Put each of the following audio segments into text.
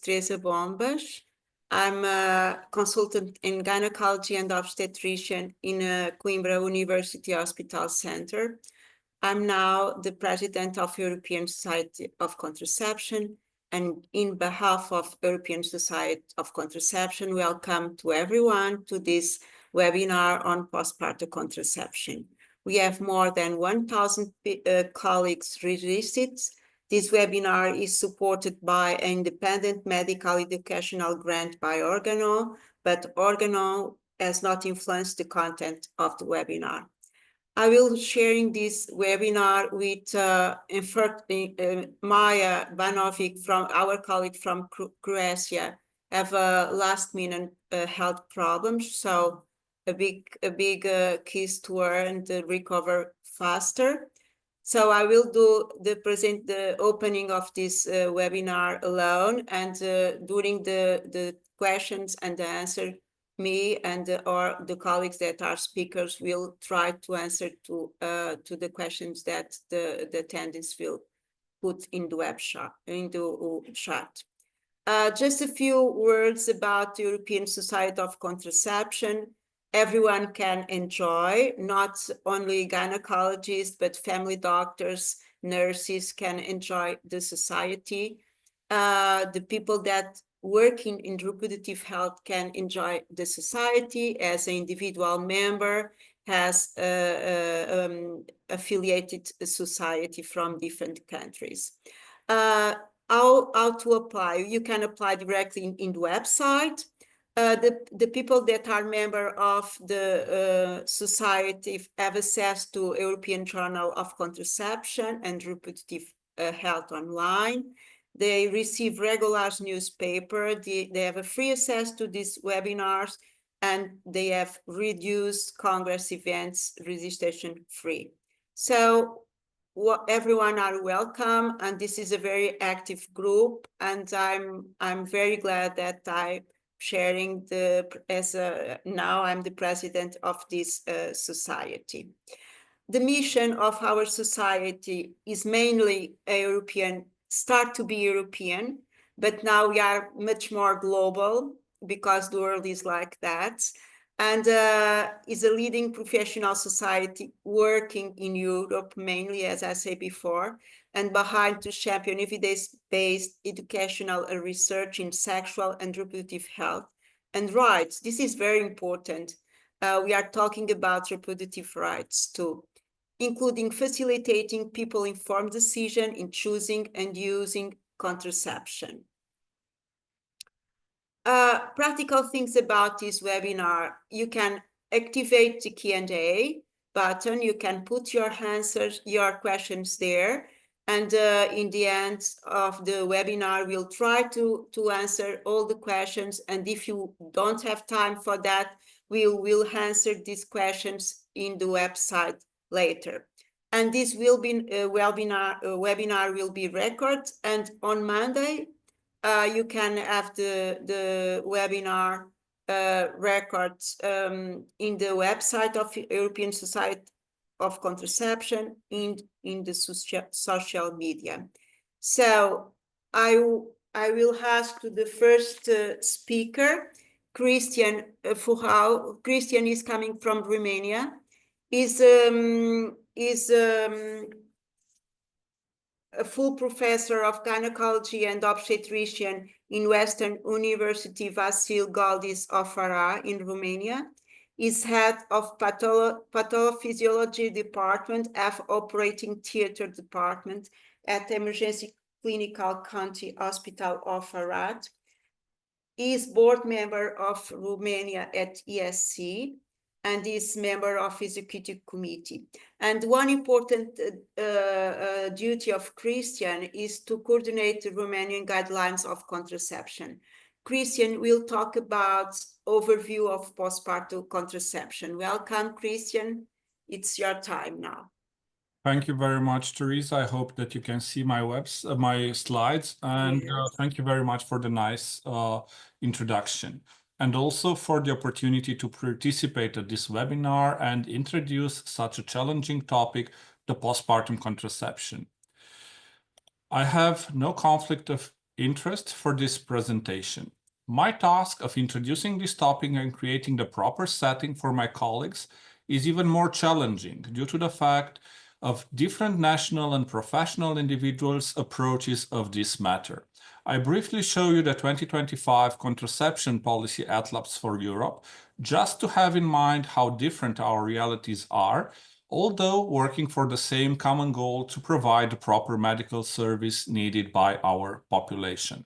Teresa Bombas. I'm a consultant in gynecology and obstetrician in Coimbra University Hospital Center. I'm now the president of European Society of Contraception, and in behalf of European Society of Contraception, welcome to everyone to this webinar on postpartum contraception. We have more than 1,000 colleagues registered. This webinar is supported by an independent medical educational grant by Organo, but Organo has not influenced the content of the webinar. I will be sharing this webinar with Maja Banovic, from our colleague from Croatia, have a last-minute health problem, so a big kiss to her and recover faster. So I will do the opening of this webinar alone, and during the questions and the answer, me and or the colleagues that are speakers will try to answer to the questions that the attendees will put in the chat. Just a few words about the European Society of Contraception. Everyone can enjoy, not only gynecologists, but family doctors, nurses can enjoy the society. The people that working in reproductive health can enjoy the society as an individual member, has affiliated society from different countries. How to apply? You can apply directly in the website. The people that are member of the society have access to European Journal of Contraception and Reproductive Health online. They receive regular newspaper. They have a free access to these webinars, and they have reduced Congress events registration free. So everyone are welcome, and this is a very active group, and I'm very glad that I'm sharing now I'm the president of this society. The mission of our society is mainly a European, start to be European, but now we are much more global because the world is like that, and is a leading professional society working in Europe mainly, as I said before, and behind to champion evidence-based educational and research in sexual and reproductive health and rights. This is very important. We are talking about reproductive rights too, including facilitating people-informed decision in choosing and using contraception. Practical things about this webinar: you can activate the Q&A button, you can put your answers, your questions there, and in the end of the webinar, we'll try to answer all the questions, and if you don't have time for that, we will answer these questions in the website later. And this will be webinar will be recorded, and on Monday you can have the webinar records in the website of European Society of Contraception in the social media. So I will ask to the first speaker, Cristian Furau. Cristian is coming from Romania. Is a full professor of gynecology and obstetrician in Western University Vasil Galdis of Furau in Romania. Is head of pathophysiology department of operating theater department at Emergency Clinical County Hospital of Furau. Is board member of Romania at ESC, and is member of executive committee. And one important duty of Cristian is to coordinate the Romanian guidelines of contraception. Cristian will talk about overview of postpartum contraception. Welcome, Cristian. It's your time now. Thank you very much, Teresa. I hope that you can see my slides, and Yes. Thank you very much for the nice introduction, and also for the opportunity to participate at this webinar and introduce such a challenging topic, the postpartum contraception. I have no conflict of interest for this presentation. My task of introducing this topic and creating the proper setting for my colleagues is even more challenging due to the fact of different national and professional individuals' approaches of this matter. I briefly show you the 2025 Contraception Policy Atlas for Europe, just to have in mind how different our realities are, although working for the same common goal to provide the proper medical service needed by our population.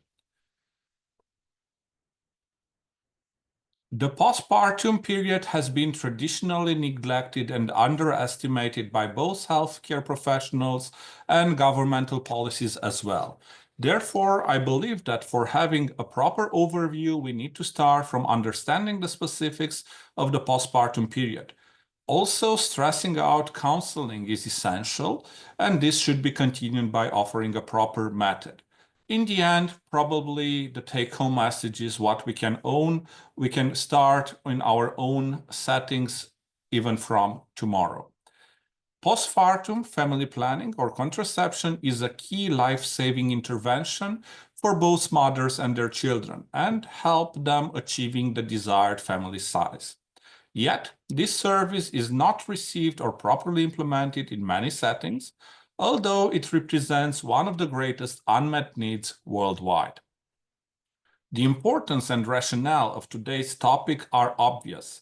The postpartum period has been traditionally neglected and underestimated by both healthcare professionals and governmental policies as well. Therefore, I believe that for having a proper overview, we need to start from understanding the specifics of the postpartum period. Also, stressing out counseling is essential, and this should be continued by offering a proper method. In the end, probably the take-home message is what we can own. We can start in our own settings even from tomorrow. Postpartum family planning or contraception is a key life-saving intervention for both mothers and their children and help them achieving the desired family size. Yet, this service is not received or properly implemented in many settings, although it represents one of the greatest unmet needs worldwide. The importance and rationale of today's topic are obvious.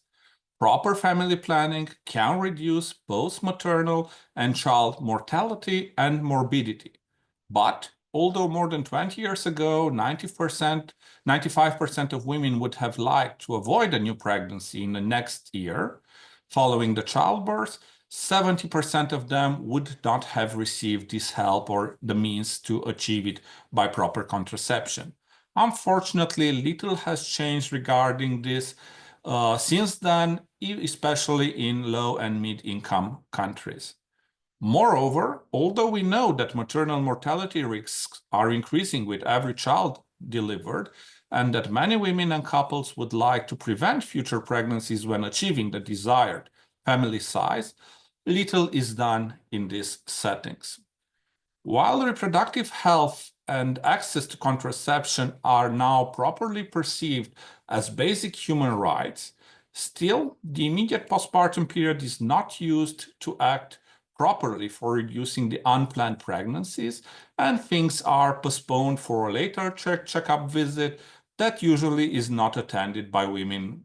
Proper family planning can reduce both maternal and child mortality and morbidity. But although more than 20 years ago, 95% of women would have liked to avoid a new pregnancy in the next year following the childbirth, 70% of them would not have received this help or the means to achieve it by proper contraception. Unfortunately, little has changed regarding this since then, especially in low and mid-income countries. Moreover, although we know that maternal mortality risks are increasing with every child delivered, and that many women and couples would like to prevent future pregnancies when achieving the desired family size, little is done in these settings. While reproductive health and access to contraception are now properly perceived as basic human rights, still, the immediate postpartum period is not used to act properly for reducing the unplanned pregnancies, and things are postponed for a later checkup visit that usually is not attended by women,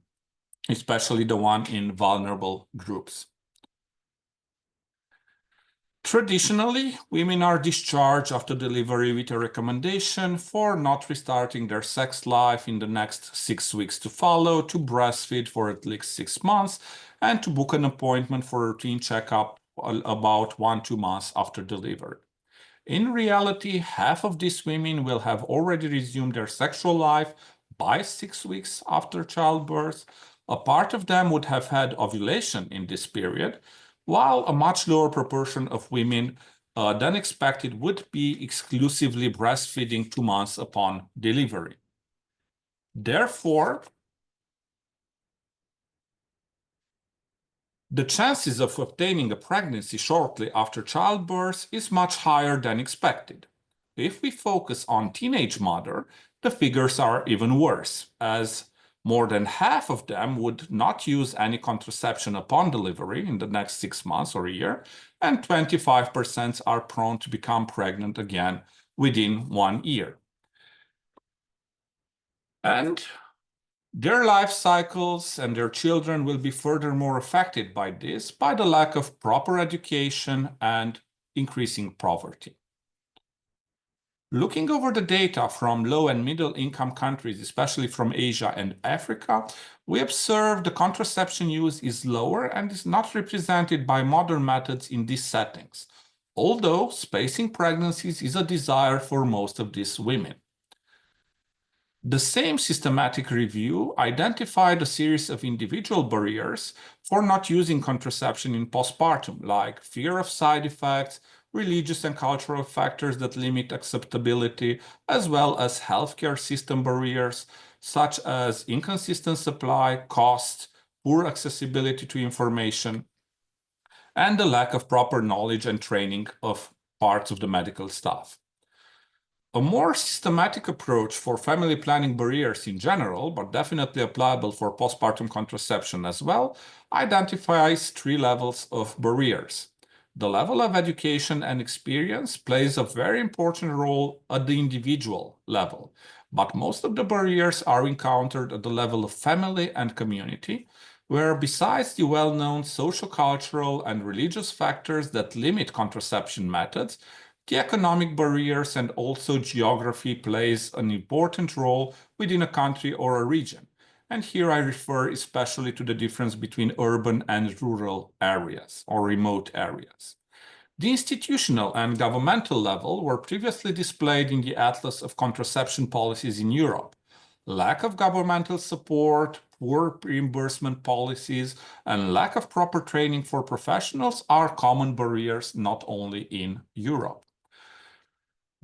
especially the one in vulnerable groups. Traditionally, women are discharged after delivery with a recommendation for not restarting their sex life in the next 6 weeks to follow, to breastfeed for at least 6 months, and to book an appointment for a routine checkup about 1-2 months after delivery. In reality, half of these women will have already resumed their sexual life by 6 weeks after childbirth. A part of them would have had ovulation in this period, while a much lower proportion of women than expected would be exclusively breastfeeding 2 months upon delivery. Therefore, the chances of obtaining a pregnancy shortly after childbirth is much higher than expected. If we focus on teenage mother, the figures are even worse, as more than half of them would not use any contraception upon delivery in the next 6 months or a year, and 25% are prone to become pregnant again within 1 year. And their life cycles and their children will be furthermore affected by this, by the lack of proper education and increasing poverty. Looking over the data from low and middle income countries, especially from Asia and Africa, we observe the contraception use is lower and is not represented by modern methods in these settings, although spacing pregnancies is a desire for most of these women. The same systematic review identified a series of individual barriers for not using contraception in postpartum, like fear of side effects, religious and cultural factors that limit acceptability, as well as healthcare system barriers, such as inconsistent supply, cost, poor accessibility to information, and the lack of proper knowledge and training of parts of the medical staff. A more systematic approach for family planning barriers in general, but definitely applicable for postpartum contraception as well, identifies 3 levels of barriers. The level of education and experience plays a very important role at the individual level, but most of the barriers are encountered at the level of family and community, where besides the well-known social, cultural, and religious factors that limit contraception methods, the economic barriers and also geography plays an important role within a country or a region. And here I refer especially to the difference between urban and rural areas or remote areas. The institutional and governmental level were previously displayed in the Atlas of Contraception Policies in Europe. Lack of governmental support, poor reimbursement policies, and lack of proper training for professionals are common barriers not only in Europe.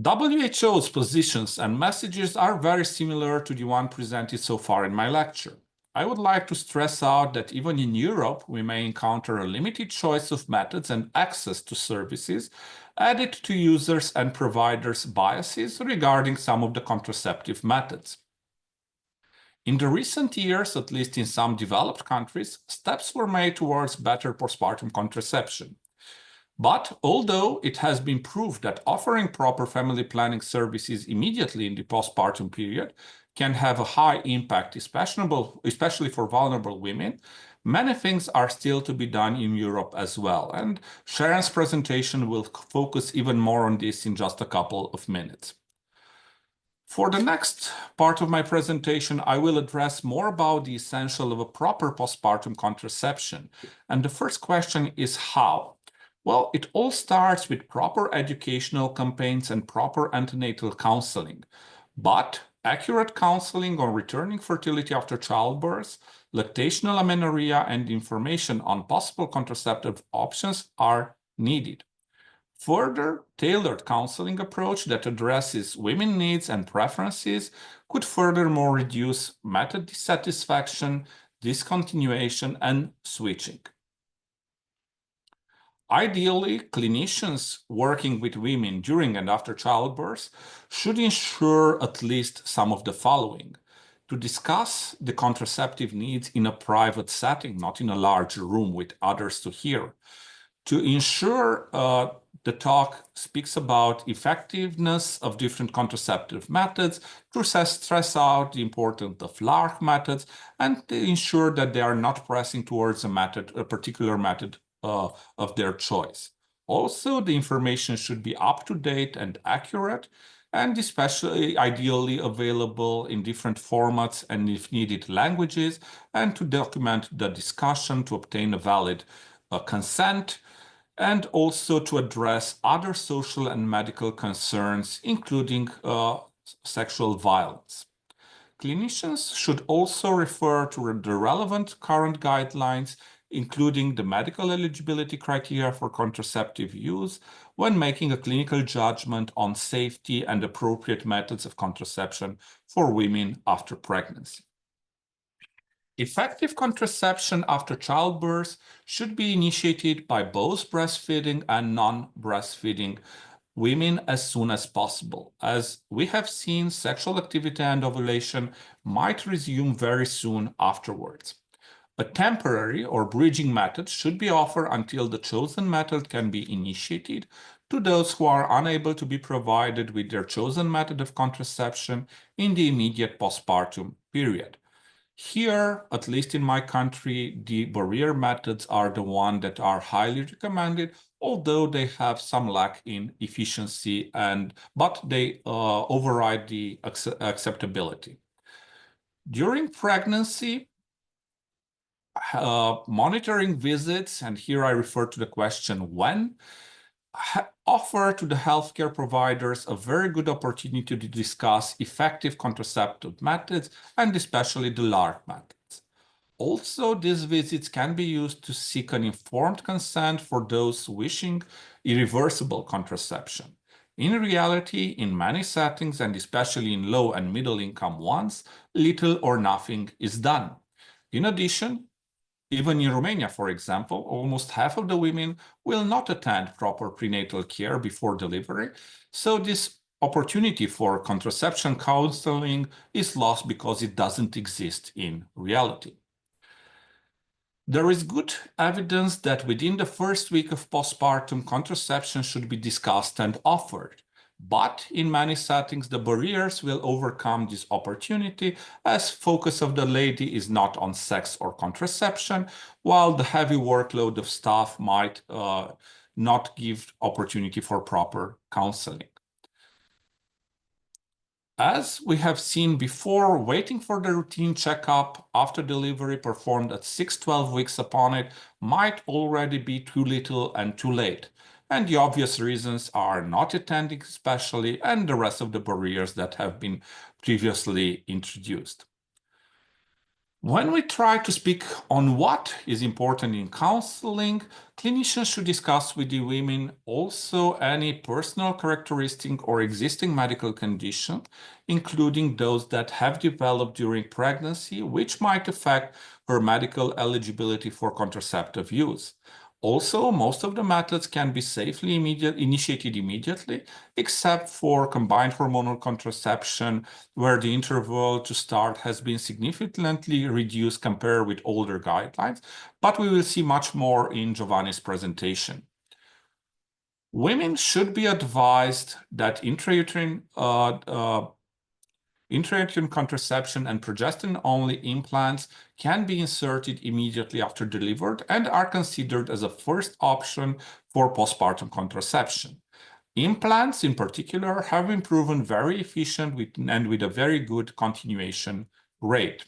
WHO's positions and messages are very similar to the one presented so far in my lecture. I would like to stress out that even in Europe, we may encounter a limited choice of methods and access to services, added to users and providers' biases regarding some of the contraceptive methods. In the recent years, at least in some developed countries, steps were made towards better postpartum contraception. But although it has been proved that offering proper family planning services immediately in the postpartum period can have a high impact, especially for vulnerable women, many things are still to be done in Europe as well. And Sharon's presentation will focus even more on this in just a couple of minutes. For the next part of my presentation, I will address more about the essential of a proper postpartum contraception. And the first question is how? Well, it all starts with proper educational campaigns and proper antenatal counseling. But accurate counseling on returning fertility after childbirth, lactational amenorrhea, and information on possible contraceptive options are needed. Further, tailored counseling approach that addresses women's needs and preferences could furthermore reduce method dissatisfaction, discontinuation, and switching. Ideally, clinicians working with women during and after childbirth should ensure at least some of the following: to discuss the contraceptive needs in a private setting, not in a large room with others to hear, to ensure the talk speaks about effectiveness of different contraceptive methods, to stress out the importance of LARC methods, and to ensure that they are not pressing towards a particular method of their choice. Also, the information should be up-to-date and accurate, and especially ideally available in different formats and, if needed, languages, and to document the discussion to obtain a valid consent, and also to address other social and medical concerns, including sexual violence. Clinicians should also refer to the relevant current guidelines, including the medical eligibility criteria for contraceptive use, when making a clinical judgment on safety and appropriate methods of contraception for women after pregnancy. Effective contraception after childbirth should be initiated by both breastfeeding and non-breastfeeding women as soon as possible. As we have seen, sexual activity and ovulation might resume very soon afterwards. A temporary or bridging method should be offered until the chosen method can be initiated to those who are unable to be provided with their chosen method of contraception in the immediate postpartum period. Here, at least in my country, the barrier methods are the ones that are highly recommended, although they have some lack in efficiency, but they override the acceptability. During pregnancy, monitoring visits, and here I refer to the question when, offer to the healthcare providers a very good opportunity to discuss effective contraceptive methods and especially the LARC methods. Also, these visits can be used to seek an informed consent for those wishing irreversible contraception. In reality, in many settings, and especially in low and middle income ones, little or nothing is done. In addition, even in Romania, for example, almost half of the women will not attend proper prenatal care before delivery, so this opportunity for contraception counseling is lost because it doesn't exist in reality. There is good evidence that within the first week of postpartum, contraception should be discussed and offered. But in many settings, the barriers will overcome this opportunity as focus of the lady is not on sex or contraception, while the heavy workload of staff might not give opportunity for proper counseling. As we have seen before, waiting for the routine checkup after delivery performed at 6-12 weeks upon it might already be too little and too late. And the obvious reasons are not attending especially and the rest of the barriers that have been previously introduced. When we try to speak on what is important in counseling, clinicians should discuss with the women also any personal characteristic or existing medical condition, including those that have developed during pregnancy, which might affect her medical eligibility for contraceptive use. Also, most of the methods can be safely initiated immediately, except for combined hormonal contraception, where the interval to start has been significantly reduced compared with older guidelines, but we will see much more in Giovanni's presentation. Women should be advised that intrauterine contraception and progesterone-only implants can be inserted immediately after delivered and are considered as a first option for postpartum contraception. Implants, in particular, have been proven very efficient and with a very good continuation rate.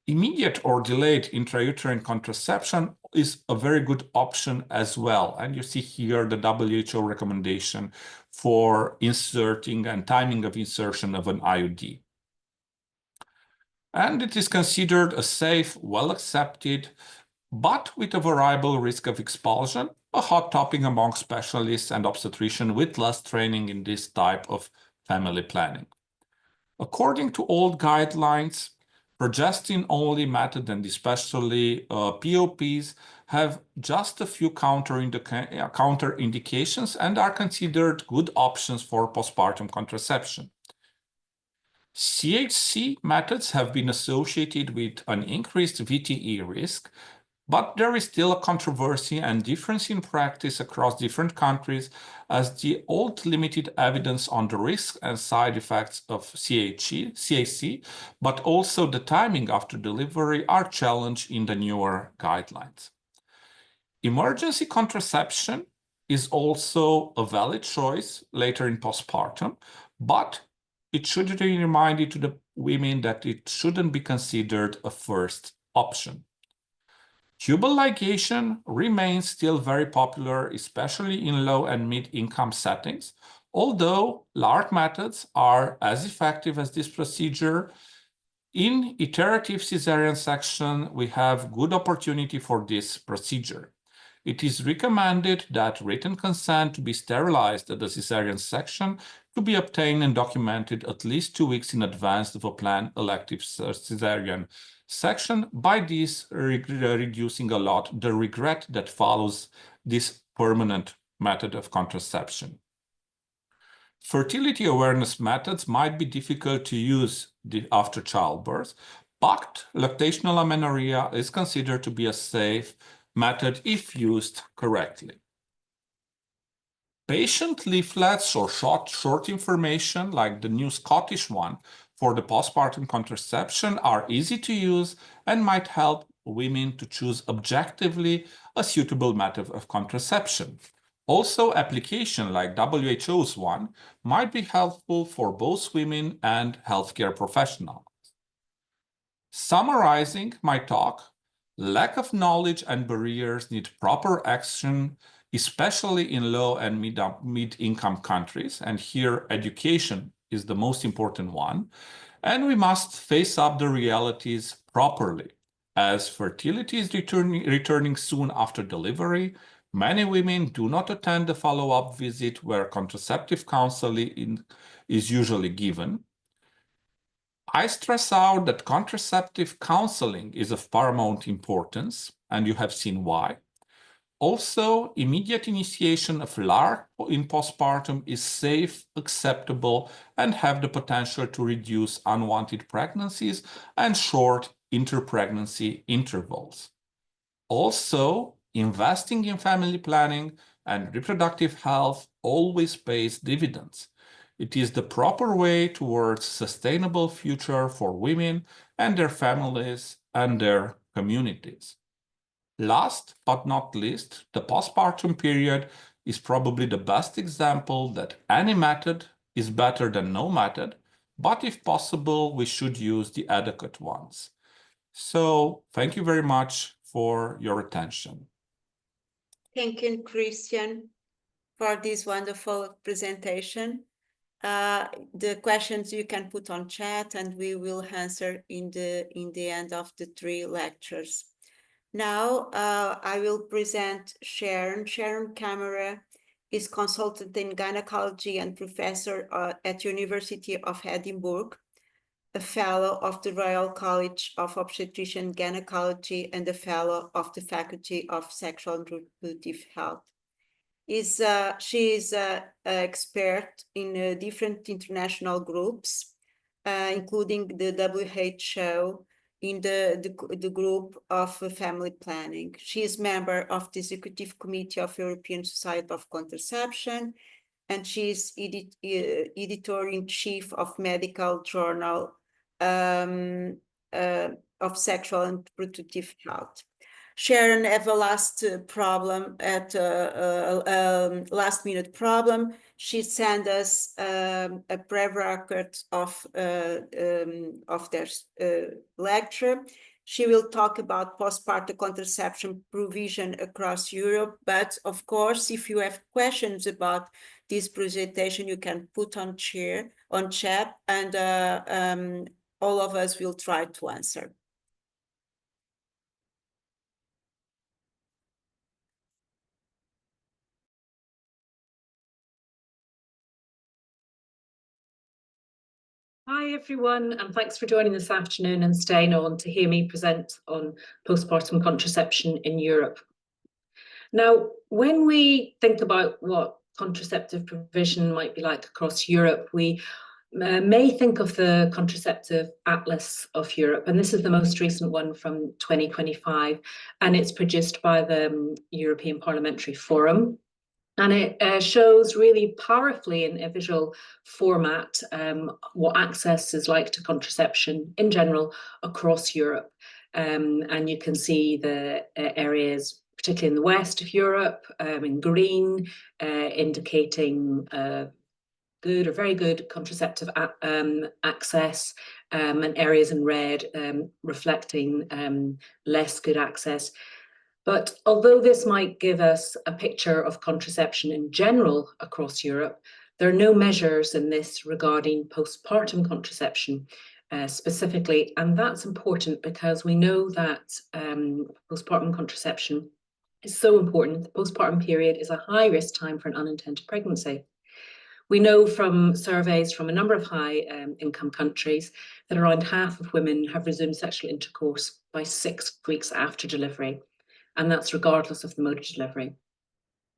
Immediate or delayed intrauterine contraception is a very good option as well. And you see here the WHO recommendation for inserting and timing of insertion of an IUD. And it is considered a safe, well-accepted, but with a variable risk of expulsion, a hot topic among specialists and obstetricians with less training in this type of family planning. According to old guidelines, progestin-only method and especially POPs have just a few counterindications and are considered good options for postpartum contraception. CHC methods have been associated with an increased VTE risk, but there is still a controversy and difference in practice across different countries as the old limited evidence on the risks and side effects of CHC, but also the timing after delivery are challenged in the newer guidelines. Emergency contraception is also a valid choice later in postpartum, but it should be reminded to the women that it shouldn't be considered a first option. Tubal ligation remains still very popular, especially in low and mid-income settings, although LARC methods are as effective as this procedure. In iterative cesarean section, we have good opportunity for this procedure. It is recommended that written consent to be sterilized at the cesarean section to be obtained and documented at least 2 weeks in advance of a planned elective cesarean section, by this reducing a lot the regret that follows this permanent method of contraception. Fertility awareness methods might be difficult to use after childbirth, but lactational amenorrhea is considered to be a safe method if used correctly. Patient leaflets or short information like the new Scottish one for the postpartum contraception are easy to use and might help women to choose objectively a suitable method of contraception. Also, application like WHO's one might be helpful for both women and healthcare professionals. Summarizing my talk, lack of knowledge and barriers need proper action, especially in low and mid-income countries, and here education is the most important one, and we must face up the realities properly. As fertility is returning soon after delivery, many women do not attend the follow-up visit where contraceptive counseling is usually given. I stress out that contraceptive counseling is of paramount importance, and you have seen why. Also, immediate initiation of LAR in postpartum is safe, acceptable, and have the potential to reduce unwanted pregnancies and short inter-pregnancy intervals. Also, investing in family planning and reproductive health always pays dividends. It is the proper way towards sustainable future for women and their families and their communities. Last but not least, the postpartum period is probably the best example that any method is better than no method, but if possible, we should use the adequate ones. So thank you very much for your attention. Thank you, Cristian, for this wonderful presentation. The questions you can put on chat and we will answer in the end of the 3 lectures. Now I will present Sharon. Sharon Camera is consultant in gynecology and professor at University of Edinburgh, a fellow of the Royal College of Obstetrician and Gynecology and a fellow of the Faculty of Sexual and Reproductive Health. She is an expert in different international groups, including the WHO, in the group of family planning. She is member of the Executive Committee of European Society of Contraception, and she is editor-in-chief of medical journal of Sexual and Reproductive Health. Sharon have a last minute problem. She sent us a pre-record of their lecture. She will talk about postpartum contraception provision across Europe. But of course, if you have questions about this presentation, you can put on chat, and all of us will try to answer. Hi everyone, and thanks for joining this afternoon and staying on to hear me present on postpartum contraception in Europe. Now, when we think about what contraceptive provision might be like across Europe, we may think of the Contraceptive Atlas of Europe, and this is the most recent one from 2025, and it's produced by the European Parliamentary Forum. And it shows really powerfully in a visual format what access is like to contraception in general across Europe. And you can see the areas, particularly in the west of Europe, in green, indicating good or very good contraceptive access, and areas in red reflecting less good access. But although this might give us a picture of contraception in general across Europe, there are no measures in this regarding postpartum contraception specifically. And that's important because we know that postpartum contraception is so important. The postpartum period is a high risk time for an unintended pregnancy. We know from surveys from a number of high income countries that around half of women have resumed sexual intercourse by 6 weeks after delivery. And that's regardless of the mode of delivery.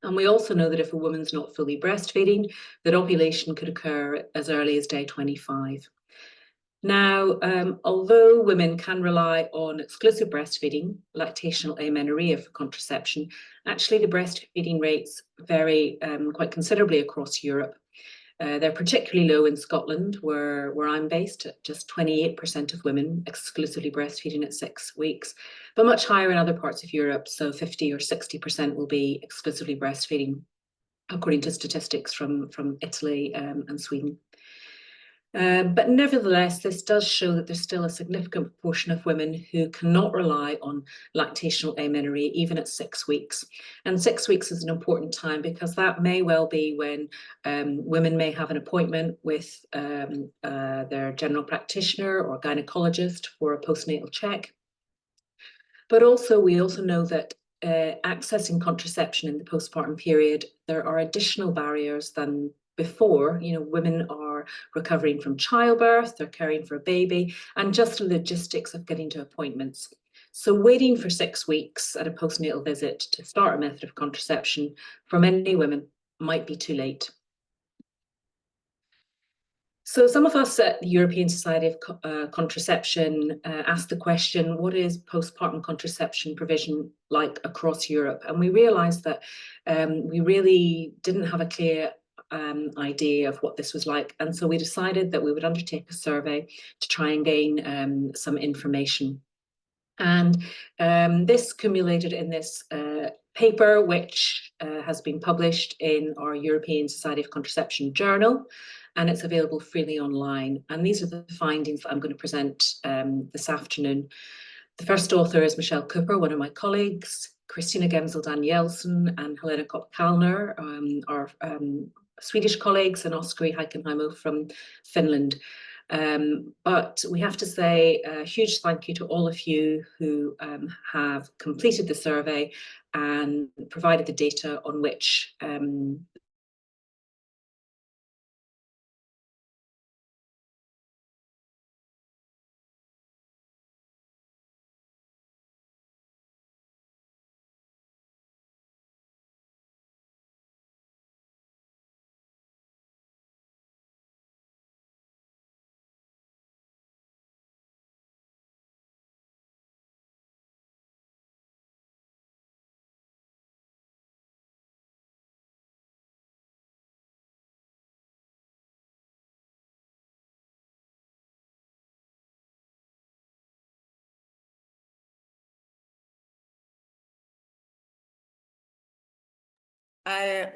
And we also know that if a woman's not fully breastfeeding, that ovulation could occur as early as day 25. Now, although women can rely on exclusive breastfeeding, lactational amenorrhea for contraception, actually the breastfeeding rates vary quite considerably across Europe. They're particularly low in Scotland, where I'm based, at just 28% of women exclusively breastfeeding at 6 weeks, but much higher in other parts of Europe, so 50 or 60% will be exclusively breastfeeding, according to statistics from Italy and Sweden. But nevertheless, this does show that there's still a significant proportion of women who cannot rely on lactational amenorrhea even at 6 weeks. And 6 weeks is an important time because that may well be when women may have an appointment with their general practitioner or gynecologist for a postnatal check. But also, we also know that accessing contraception in the postpartum period, there are additional barriers than before. You know, women are recovering from childbirth, they're caring for a baby, and just the logistics of getting to appointments. So waiting for 6 weeks at a postnatal visit to start a method of contraception for many women might be too late. So some of us at the European Society of Contraception asked the question, what is postpartum contraception provision like across Europe? And we realised that we really didn't have a clear idea of what this was like. And so we decided that we would undertake a survey to try and gain some information. And this culminated in this paper, which has been published in our European Society of Contraception journal, and it's available freely online. And these are the findings that I'm going to present this afternoon. The first author is Michelle Cooper, one of my colleagues, Christina Gemsel-Danielsen and Helena Kopp-Kalner, our Swedish colleagues, and Oskari Heikenheimo from Finland. But we have to say a huge thank you to all of you who have completed the survey and provided the data on which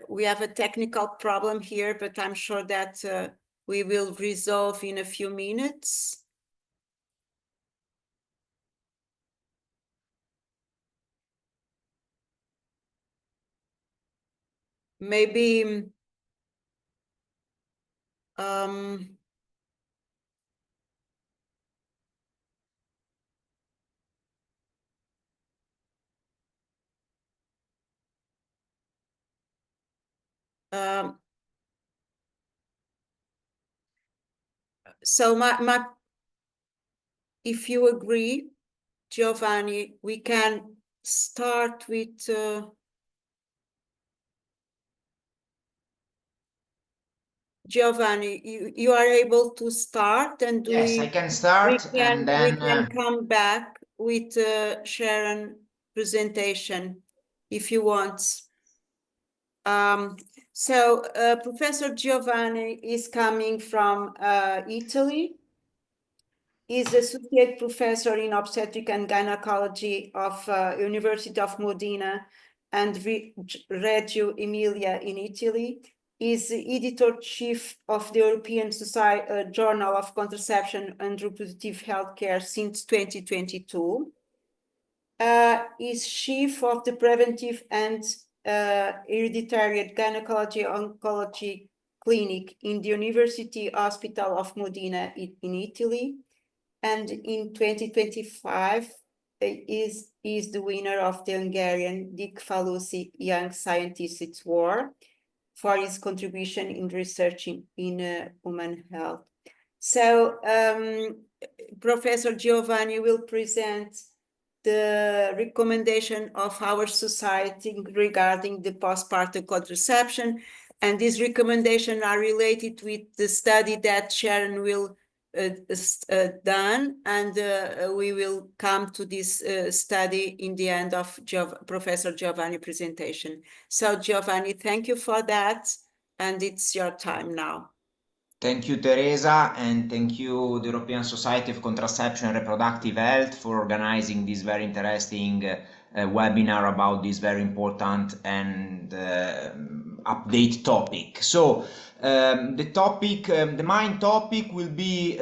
we have a technical problem here, but I'm sure that we will resolve in a few minutes. Maybe so if you agree, Giovanni, we can start with Giovanni, you are able to start, and yes, I can start, and then we can come back with Sharon presentation if you want. So Professor Giovanni is coming from Italy. He's associate professor in obstetric and gynecology of University of Modena and Reggio Emilia in Italy. Is editor-chief of the European Society Journal of Contraception and Reproductive Healthcare since 2022. Is chief of the Preventive and Hereditary Gynecology Oncology Clinic in the University Hospital of Modena in Italy. And in 2025, is the winner of the Hungarian Dick Falusi Young Scientist Award for his contribution in researching in human health. So Professor Giovanni will present the recommendation of our society regarding the postpartum contraception, and these recommendations are related with the study that Sharon will done, and we will come to this study in the end of Professor Giovanni presentation. So Giovanni, thank you for that, and it's your time now. Thank you, Teresa, and thank you, the European Society of Contraception and Reproductive Health, for organizing this very interesting webinar about this very important and update topic. So the main topic will be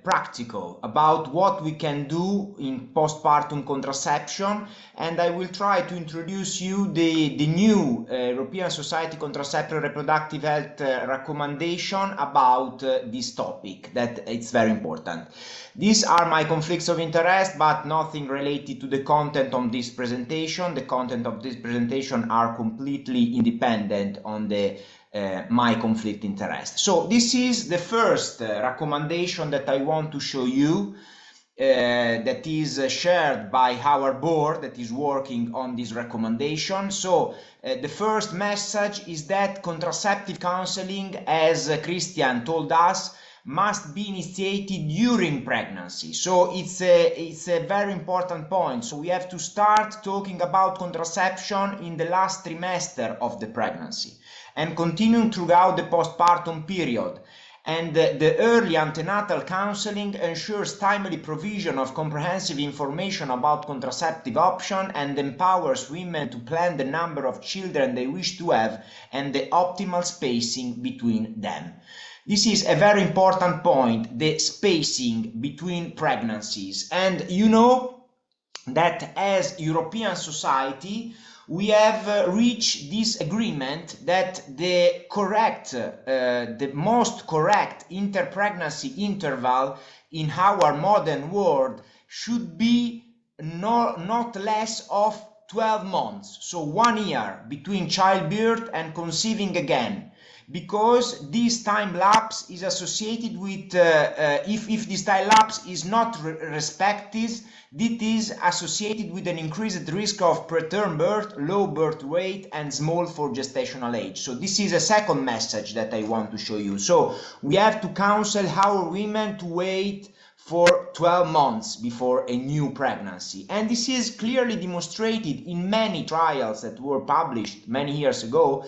practical, about what we can do in postpartum contraception, and I will try to introduce you the new European Society Contraception and Reproductive Health recommendation about this topic, that it's very important. These are my conflicts of interest, but nothing related to the content of this presentation. The content of this presentation are completely independent on the my conflict interest. So this is the first recommendation that I want to show you. that is shared by our board that is working on this recommendation. So the first message is that contraceptive counseling, as Cristian told us, must be initiated during pregnancy. So it's a very important point. So we have to start talking about contraception in the last trimester of the pregnancy and continuing throughout the postpartum period. And the early antenatal counseling ensures timely provision of comprehensive information about contraceptive options and empowers women to plan the number of children they wish to have and the optimal spacing between them. This is a very important point, the spacing between pregnancies. And you know that as European society, we have reached this agreement that the most correct interpregnancy interval in our modern world should be not less of 12 months, so 1 year between childbirth and conceiving again, because this time lapse is associated with, if this time lapse is not respected, it is associated with an increased risk of preterm birth, low birth weight, and small for gestational age. So this is a second message that I want to show you. So we have to counsel our women to wait for 12 months before a new pregnancy. And this is clearly demonstrated in many trials that were published many years ago.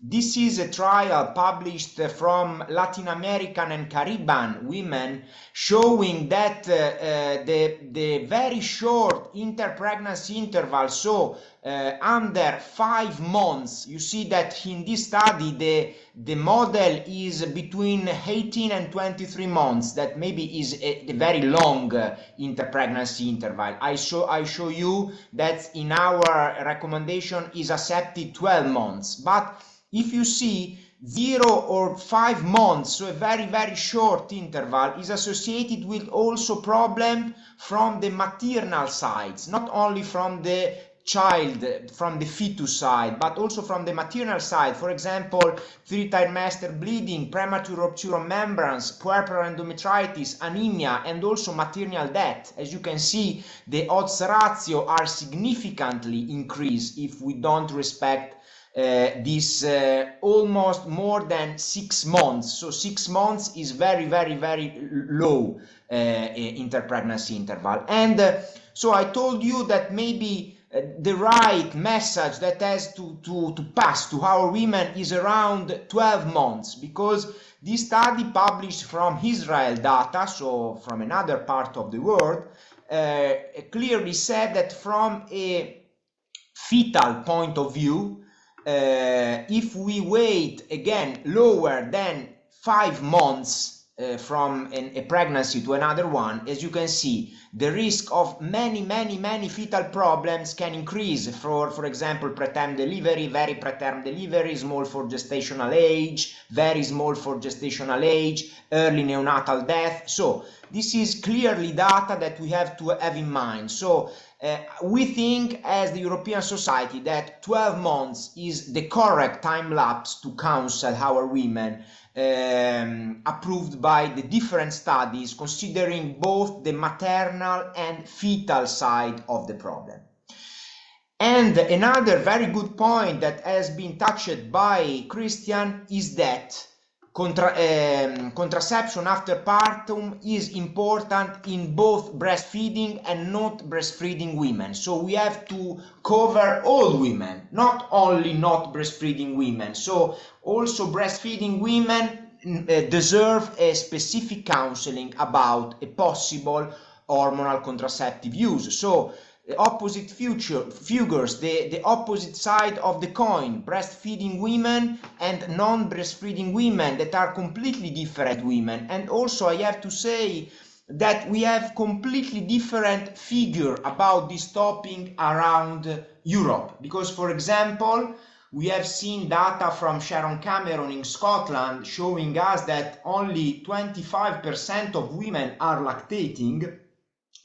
This is a trial published from Latin American and Caribbean women showing that the very short interpregnancy interval, so under 5 months, you see that in this study the model is between 18 and 23 months. That maybe is a very long interpregnancy interval. I show you that in our recommendation is accepted 12 months. But if you see 0 or 5 months, so a very, very short interval, is associated with also problem from the maternal sides, not only from the child, from the fetus side, but also from the maternal side. For example, 3 trimester bleeding, premature rupture of membranes, puerperal endometritis, anemia, and also maternal death. As you can see, the odds ratio are significantly increased if we don't respect this almost more than 6 months. So 6 months is very, very, very low interpregnancy interval. And so I told you that maybe the right message that has to pass to our women is around 12 months, because this study published from Israel data, so from another part of the world, clearly said that from a fetal point of view, if we wait again lower than 5 months from a pregnancy to another one, as you can see, the risk of many fetal problems can increase. For example, preterm delivery, very preterm delivery, small for gestational age, very small for gestational age, early neonatal death. So this is clearly data that we have to have in mind. So we think as the European society that 12 months is the correct time lapse to counsel our women, approved by the different studies, considering both the maternal and fetal side of the problem. And another very good point that has been touched by Cristian is that contraception after partum is important in both breastfeeding and not breastfeeding women. So we have to cover all women, not only not breastfeeding women. So also breastfeeding women deserve a specific counseling about a possible hormonal contraceptive use. So the opposite figures, the opposite side of the coin, breastfeeding women and non-breastfeeding women, that are completely different women. And also I have to say that we have completely different figure about this topic around Europe, because for example, we have seen data from Sharon Cameron in Scotland showing us that only 25% of women are lactating,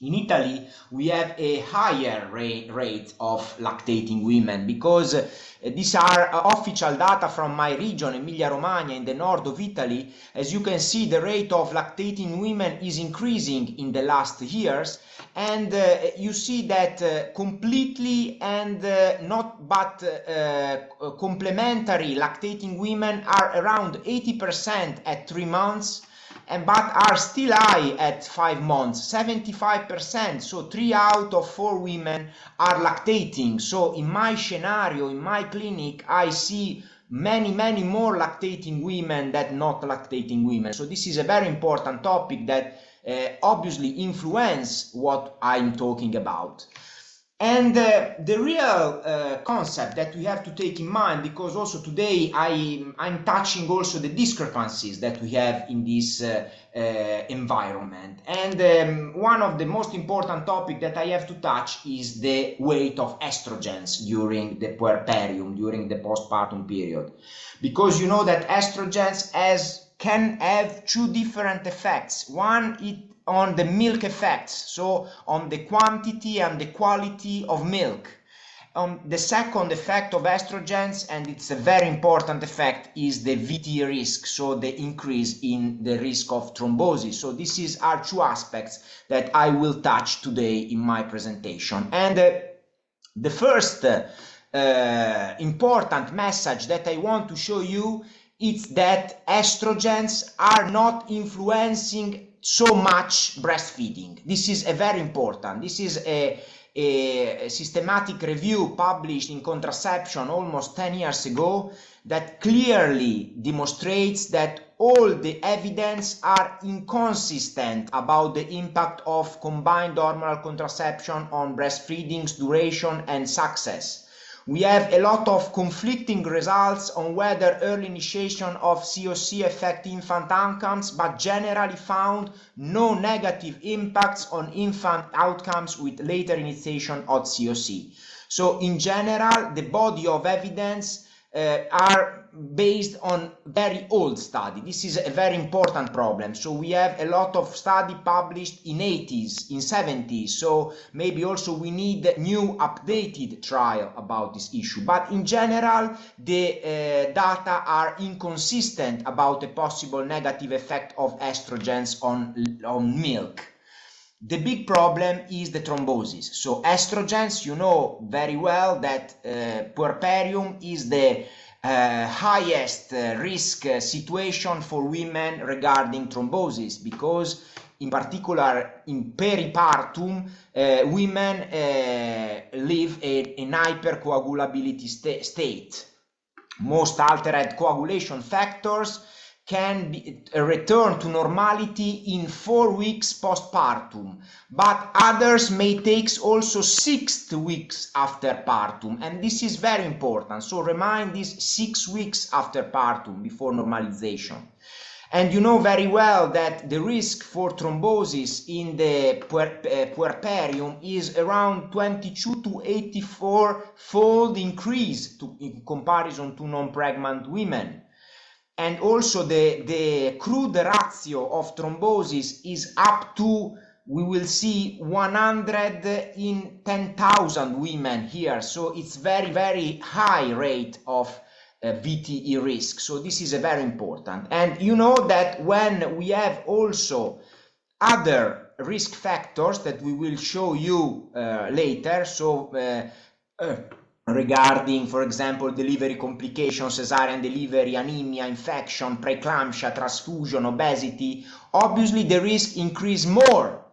In Italy, we have a higher rate of lactating women because these are official data from my region, Emilia-Romagna, in the north of Italy. As you can see, the rate of lactating women is increasing in the last years, and you see that completely and not but complementary lactating women are around 80% at 3 months, but are still high at 5 months, 75%. So 3 out of 4 women are lactating. So in my scenario, in my clinic, I see many more lactating women than not lactating women. So this is a very important topic that obviously influence what I'm talking about. And the real concept that we have to take in mind, because also today I'm touching also the discrepancies that we have in this environment. And one of the most important topics that I have to touch is the weight of estrogens during the puerperium, during the postpartum period. Because you know that estrogens can have 2 different effects. One, on the milk effects, so on the quantity and the quality of milk. The second effect of estrogens, and it's a very important effect, is the VT risk, so the increase in the risk of thrombosis. So these are 2 aspects that I will touch today in my presentation. And the first important message that I want to show you is that estrogens are not influencing so much breastfeeding. This is a very important. This is a systematic review published in Contraception almost 10 years ago that clearly demonstrates that all the evidence are inconsistent about the impact of combined hormonal contraception on breastfeeding's duration and success. We have a lot of conflicting results on whether early initiation of COC affect infant outcomes, but generally found no negative impacts on infant outcomes with later initiation of COC. So in general, the body of evidence are based on very old study. This is a very important problem. So we have a lot of study published in 80s, in 70s. So maybe also we need new updated trial about this issue. But in general, the data are inconsistent about a possible negative effect of estrogens on milk. The big problem is the thrombosis. So estrogens, you know very well that puerperium is the highest risk situation for women regarding thrombosis, because in particular in peripartum women live in hypercoagulability state. Most altered coagulation factors can return to normality in 4 weeks postpartum, but others may take also 6 weeks after partum, and this is very important. So remind this 6 weeks after partum before normalization. And you know very well that the risk for thrombosis in the puerperium is around 22 to 84-fold increase in comparison to non-pregnant women. And also the crude ratio of thrombosis is up to, we will see, 100 in 10,000 women here. So it's very high rate of VTE risk. So this is a very important. And you know that when we have also other risk factors that we will show you later, so regarding, for example, delivery complications, cesarean delivery, anemia, infection, preeclampsia, transfusion, obesity, obviously the risk increase more.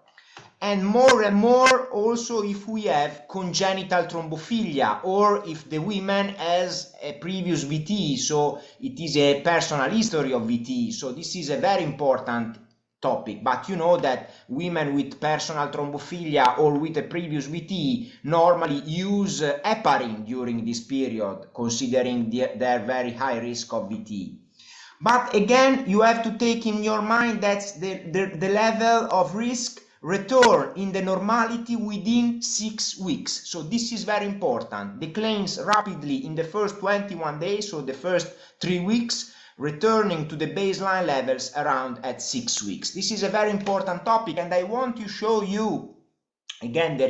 And more also if we have congenital thrombophilia, or if the woman has a previous VT, so it is a personal history of VT. So this is a very important topic, but you know that women with personal thrombophilia or with a previous VT normally use heparin during this period, considering their very high risk of VT. But again, you have to take in your mind that the level of risk return in the normality within 6 weeks. So this is very important. Declines rapidly in the first 21 days, so the first 3 weeks, returning to the baseline levels around at 6 weeks. This is a very important topic, and I want to show you Again, the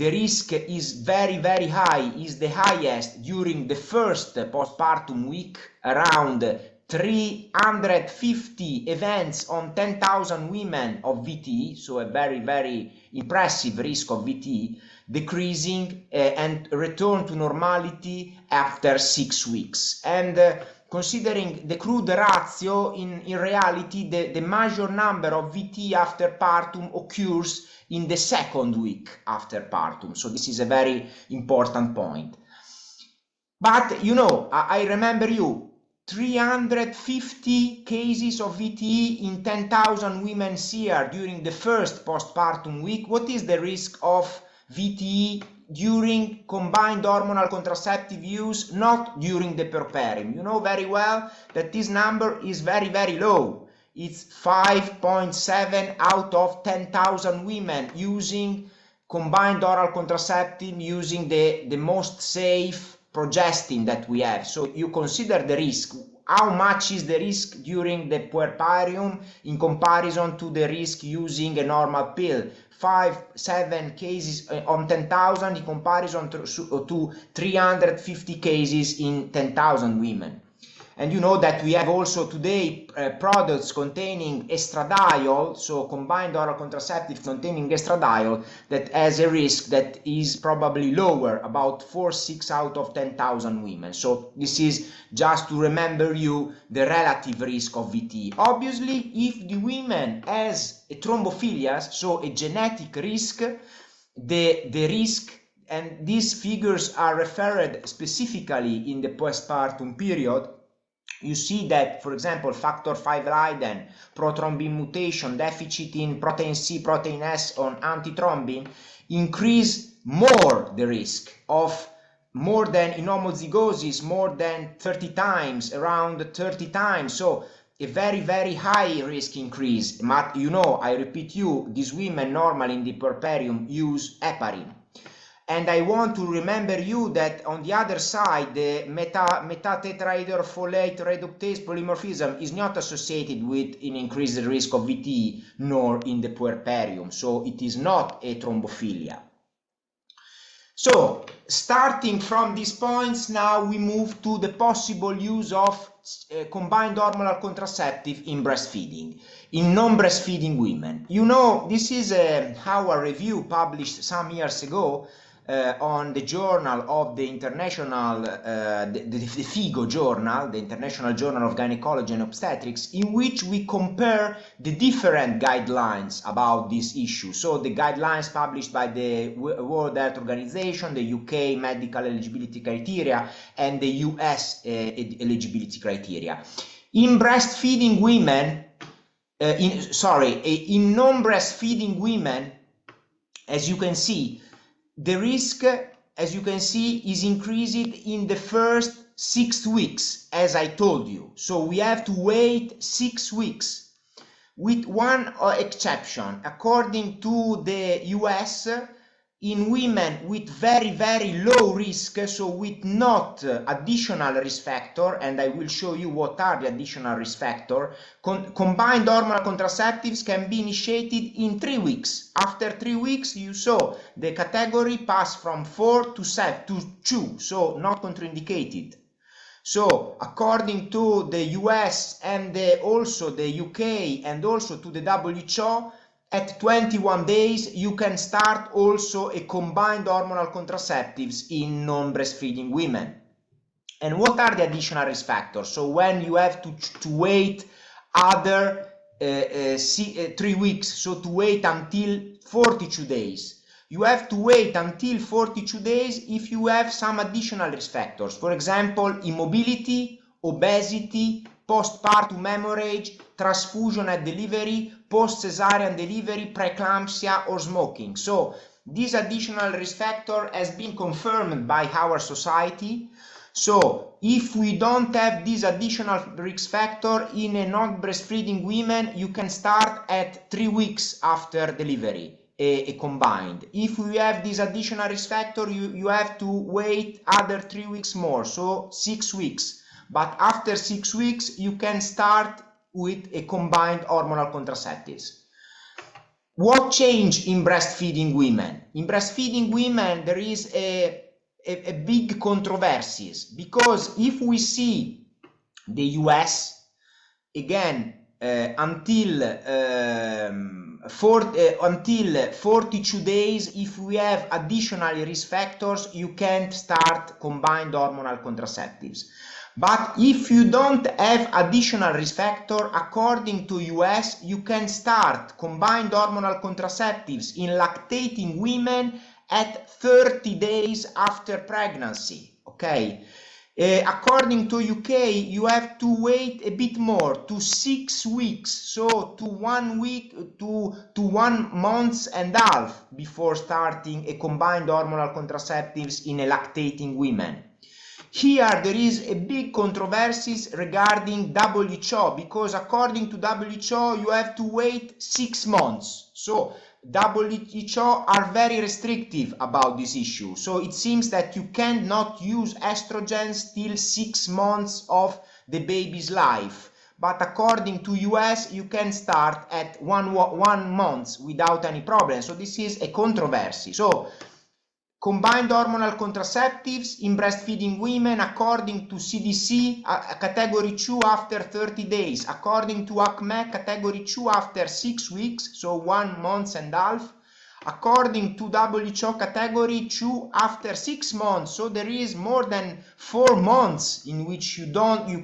risk is very, very high, is the highest during the first postpartum week, around 350 events on 10,000 women of VTE, so a very, very impressive risk of VTE, decreasing and return to normality after 6 weeks. And considering the crude ratio, in reality, the major number of VTE after partum occurs in the second week after partum. So this is a very important point. But, you know, I remember you, 350 cases of VTE in 10,000 women here during the first postpartum week. What is the risk of VTE during combined hormonal contraceptive use, not during the puerperium? You know very well that this number is very, very low. It's 5.7 out of 10,000 women using combined oral contraceptive, using the most safe progestin that we have. So you consider the risk. How much is the risk during the puerperium in comparison to the risk using a normal pill? 5-7 cases on 10,000 in comparison to 350 cases in 10,000 women. And you know that we have also today products containing estradiol, so combined oral contraceptive containing estradiol, that has a risk that is probably lower, about 4-6 out of 10,000 women. So this is just to remember you the relative risk of VTE. Obviously, if the woman has a thrombophilia, so a genetic risk, the risk, and these figures are referred specifically in the postpartum period. You see that, for example, factor V Leiden, prothrombin mutation, deficit in protein C, protein S on antithrombin increase more the risk of more than in homozygosis, more than 30 times, around 30 times. So a very, very high risk increase. But you know, I repeat you, these women normally in the puerperium use heparin. And I want to remember you that on the other side, the metatetrahydrofolate reductase polymorphism is not associated with an increased risk of VTE, nor in the puerperium. So it is not a thrombophilia. So starting from these points, now we move to the possible use of combined hormonal contraceptive in breastfeeding, in non-breastfeeding women. You know, this is our review published some years ago on the journal of the international, the FIGO journal, the International Journal of Gynecology and Obstetrics, in which we compare the different guidelines about this issue. So the guidelines published by the World Health Organization, the UK medical eligibility criteria, and the US eligibility criteria. In breastfeeding women, in non-breastfeeding women, as you can see, the risk, as you can see, is increased in the first 6 weeks, as I told you. So we have to wait 6 weeks, with one exception. According to the US, in women with very, very low risk, so with not additional risk factor, and I will show you what are the additional risk factor, combined hormonal contraceptives can be initiated in 3 weeks. After 3 weeks, you saw the category pass from 4 to 7 to 2, so not contraindicated. So according to the US and also the UK and also to the WHO, at 21 days, you can start also a combined hormonal contraceptives in non-breastfeeding women. And what are the additional risk factors? So when you have to wait other 3 weeks, so to wait until 42 days. You have to wait until 42 days if you have some additional risk factors. For example, immobility, obesity, postpartum hemorrhage, transfusion at delivery, post-cesarean delivery, preeclampsia, or smoking. So this additional risk factor has been confirmed by our society. So if we don't have this additional risk factor in a non-breastfeeding women, you can start at 3 weeks after delivery, a combined. If we have this additional risk factor, you have to wait other 3 weeks more, so 6 weeks. But after 6 weeks, you can start with a combined hormonal contraceptives. What changed in breastfeeding women? In breastfeeding women, there is a big controversies, because if we see the US, again, until 42 days, if we have additional risk factors, you can't start combined hormonal contraceptives. But if you don't have additional risk factor, according to US, you can start combined hormonal contraceptives in lactating women at 30 days after pregnancy, okay? According to UK, you have to wait a bit more, to 6 weeks, so to 1 week to 1 month and a half before starting a combined hormonal contraceptives in a lactating women. Here there is a big controversies regarding WHO, because according to WHO you have to wait 6 months. So WHO are very restrictive about this issue. So it seems that you cannot use estrogens till 6 months of the baby's life. But according to US, you can start at 1 month without any problem. So this is a controversy. So combined hormonal contraceptives in breastfeeding women, according to CDC, category 2 after 30 days. According to ACME, category 2 after 6 weeks, so 1 month and a half. According to WHO, category 2 after 6 months. So there is more than 4 months in which you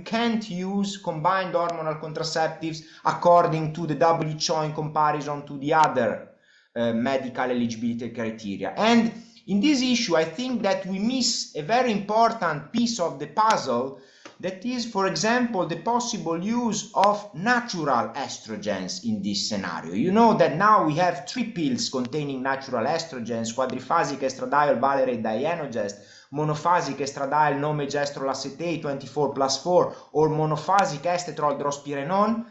can't use combined hormonal contraceptives according to the WHO in comparison to the other medical eligibility criteria. And in this issue, I think that we miss a very important piece of the puzzle, that is, for example, the possible use of natural estrogens in this scenario. You know that now we have 3 pills containing natural estrogens: quadriphasic estradiol valerate dienogest, monophasic estradiol nomegestrol acetate 24+4, or monophasic estetrol drospirenone.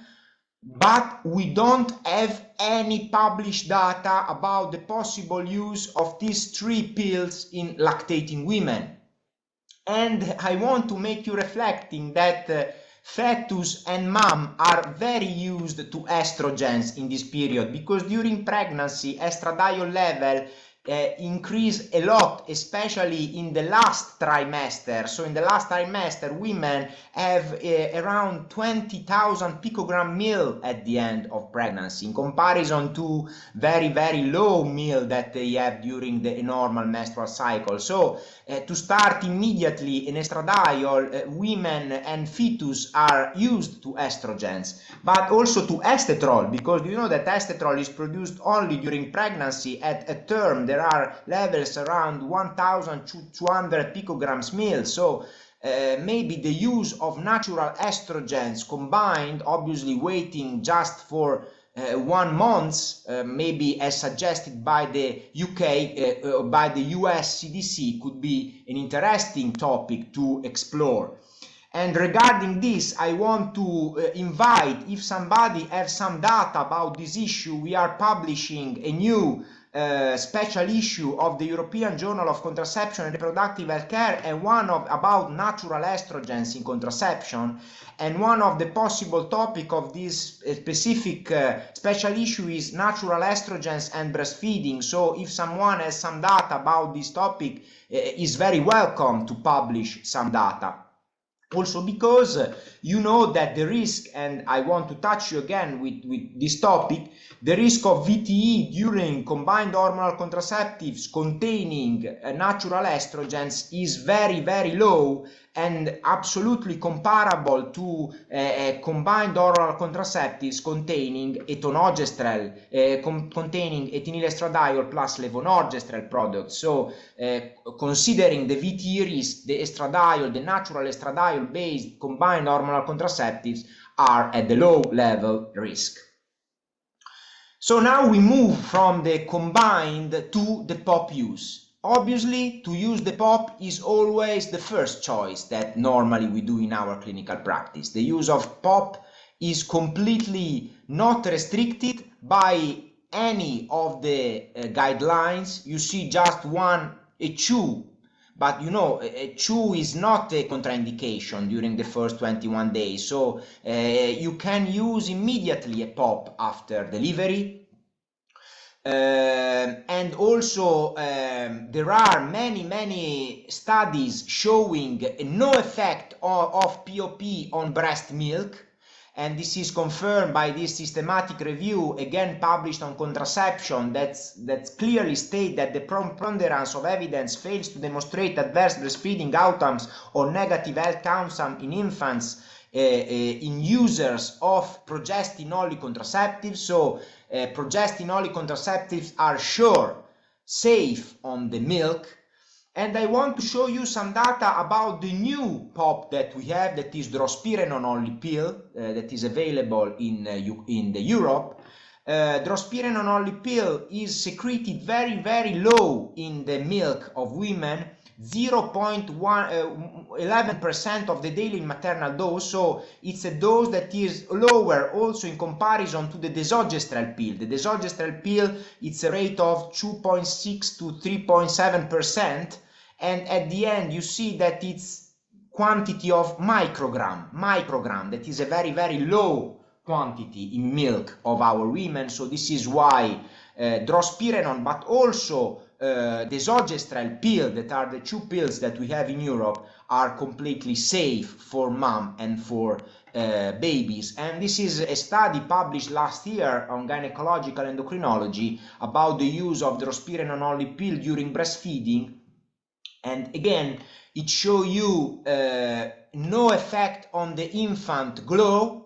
But we don't have any published data about the possible use of these 3 pills in lactating women. And I want to make you reflecting that fetus and mom are very used to estrogens in this period, because during pregnancy estradiol level increase a lot, especially in the last trimester. So in the last trimester, women have around 20,000 picogram mil at the end of pregnancy, in comparison to very, very low mil that they have during the normal menstrual cycle. So to start immediately in estradiol, women and fetus are used to estrogens, but also to estetrol, because you know that estetrol is produced only during pregnancy. At a term there are levels around 1,200 picograms mil. So maybe the use of natural estrogens combined, obviously waiting just for 1 month, maybe as suggested by the UK, by the US CDC, could be an interesting topic to explore. And regarding this, I want to invite, if somebody has some data about this issue, we are publishing a new special issue of the European Journal of Contraception and Reproductive Health Care, and one about natural estrogens in contraception. And one of the possible topic of this specific special issue is natural estrogens and breastfeeding. So if someone has some data about this topic, is very welcome to publish some data. Also because you know that the risk, and I want to touch you again with this topic, the risk of VTE during combined hormonal contraceptives containing natural estrogens is very, very low, and absolutely comparable to combined oral contraceptives containing etonogestrel, containing ethinyl estradiol plus levonorgestrel products. So considering the VTE risk, the estradiol, the natural estradiol based combined hormonal contraceptives are at the low level risk. So now we move from the combined to the POP use. Obviously, to use the POP is always the first choice that normally we do in our clinical practice. The use of POP is completely not restricted by any of the guidelines. You see just a chew, but you know, a chew is not a contraindication during the first 21 days. So you can use immediately a POP after delivery. And also there are many studies showing no effect of POP on breast milk, and this is confirmed by this systematic review, again published on contraception, that's clearly state that the preponderance of evidence fails to demonstrate adverse breastfeeding outcomes or negative health outcomes in infants in users of progestin-only contraceptives. So progestin-only contraceptives are sure safe on the milk. And I want to show you some data about the new POP that we have, that is drospirenone-only pill, that is available in the Europe. Drospirenone-only pill is secreted very low in the milk of women, 0.11% of the daily maternal dose, so it's a dose that is lower also in comparison to the desogestrel pill. The desogestrel pill, it's a rate of 2.6 to 3.7%, and at the end you see that it's quantity of microgram, that is a very low quantity in milk of our women. So this is why drospirenone, but also desogestrel pill, that are the two pills that we have in Europe, are completely safe for mom and for babies. And this is a study published last year on gynecological endocrinology about the use of drospirenone-only pill during breastfeeding. And again, it shows you no effect on the infant glow,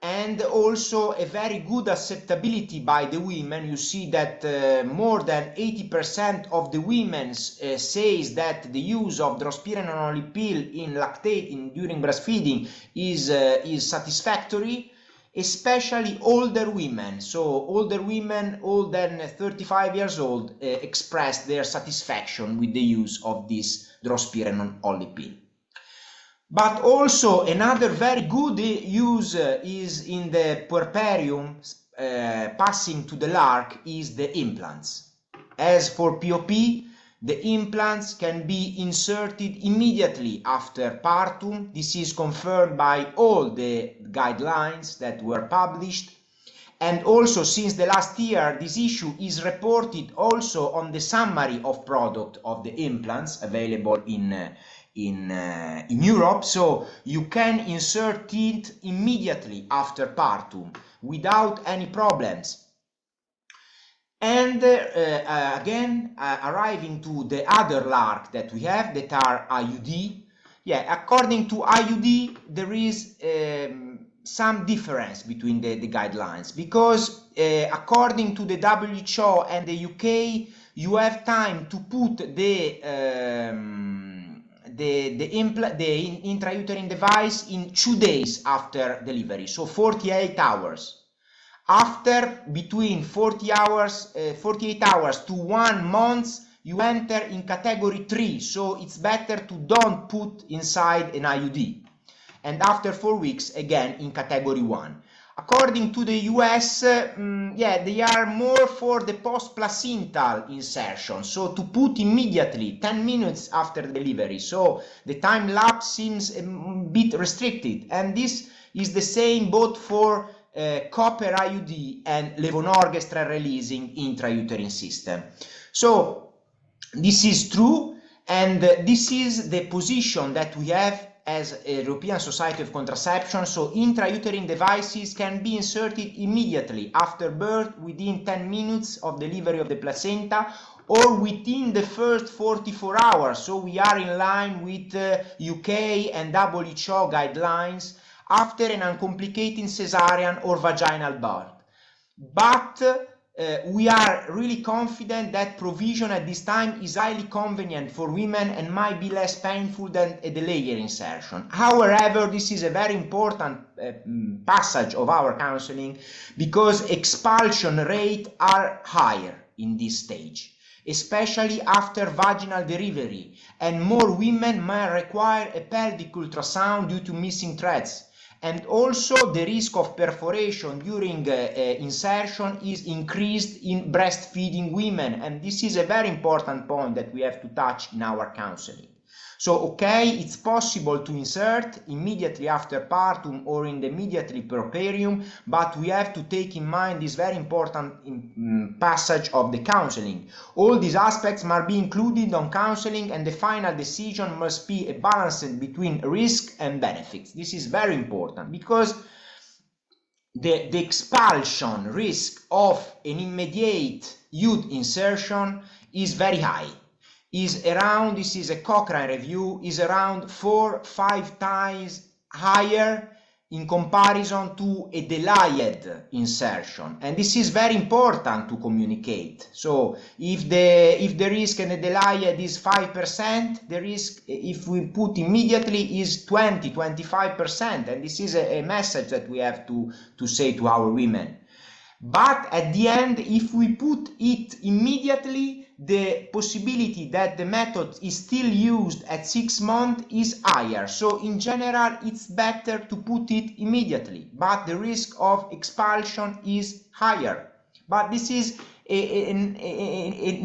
and also a very good acceptability by the women. You see that more than 80% of the women says that the use of drospirenone-only pill in lactating during breastfeeding is satisfactory, especially older women. So older women, older than 35 years old, expressed their satisfaction with the use of this drospirenone-only pill. But also another very good use is in the puerperium, passing to the LARC, is the implants. As for POP, the implants can be inserted immediately after partum. This is confirmed by all the guidelines that were published. And also, since the last year, this issue is reported also on the summary of product of the implants available in Europe. So you can insert it immediately after partum without any problems. And again, arriving to the other LARC that we have, that are IUD. Yeah, according to IUD, there is some difference between the guidelines, because according to the WHO and the UK, you have time to put the intrauterine device in 2 days after delivery, so 48 hours. After between 48 hours to 1 month, you enter in category 3, so it's better to don't put inside an IUD. And after 4 weeks, again in category 1. According to the US, yeah, they are more for the post-placental insertion, so to put immediately 10 minutes after delivery. So the time lapse seems a bit restricted, and this is the same both for copper IUD and levonorgestrel releasing intrauterine system. So this is true, and this is the position that we have as a European Society of Contraception. So intrauterine devices can be inserted immediately after birth, within 10 minutes of delivery of the placenta, or within the first 44 hours. So we are in line with UK and WHO guidelines after an uncomplicated cesarean or vaginal birth. But we are really confident that provision at this time is highly convenient for women and might be less painful than a delayed insertion. However, this is a very important passage of our counseling, because expulsion rates are higher in this stage, especially after vaginal delivery, and more women may require a pelvic ultrasound due to missing threads. And also the risk of perforation during insertion is increased in breastfeeding women, and this is a very important point that we have to touch in our counseling. So, okay, it's possible to insert immediately after partum or in the immediately postperium, but we have to take in mind this very important passage of the counseling. All these aspects must be included on counseling, and the final decision must be a balance between risk and benefits. This is very important because the expulsion risk of an immediate IUD insertion is very high. Is around, this is a Cochrane review, is around 4-5 times higher in comparison to a delayed insertion, and this is very important to communicate. So if the risk in a delayed is 5%, the risk if we put immediately is 20-25%, and this is a message that we have to say to our women. But at the end, if we put it immediately, the possibility that the method is still used at 6 months is higher. So in general, it's better to put it immediately, but the risk of expulsion is higher. But this is an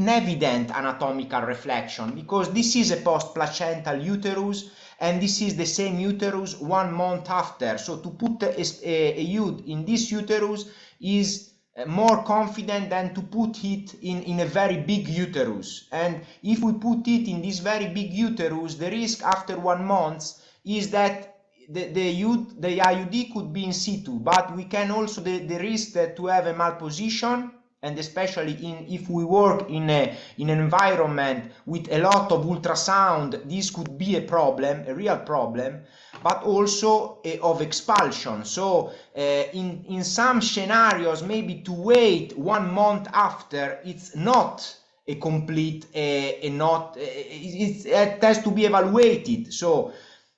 evident anatomical reflection, because this is a post-placental uterus, and this is the same uterus 1 month after. So to put a IUD in this uterus is more confident than to put it in a very big uterus. And if we put it in this very big uterus, the risk after 1 month is that the IUD could be in situ, but we can also the risk that to have a malposition, and especially if we work in an environment with a lot of ultrasound, this could be a problem, a real problem, but also of expulsion. So in some scenarios, maybe to wait 1 month after, it's not a complete, it has to be evaluated. So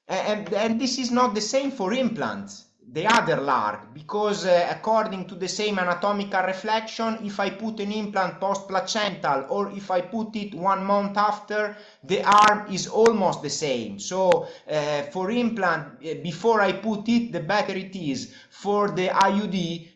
and this is not the same for implants, the other LARC, because according to the same anatomical reflection, if I put an implant post-placental or if I put it 1 month after, the arm is almost the same. So for implant, before I put it, the better it is. For the IUD,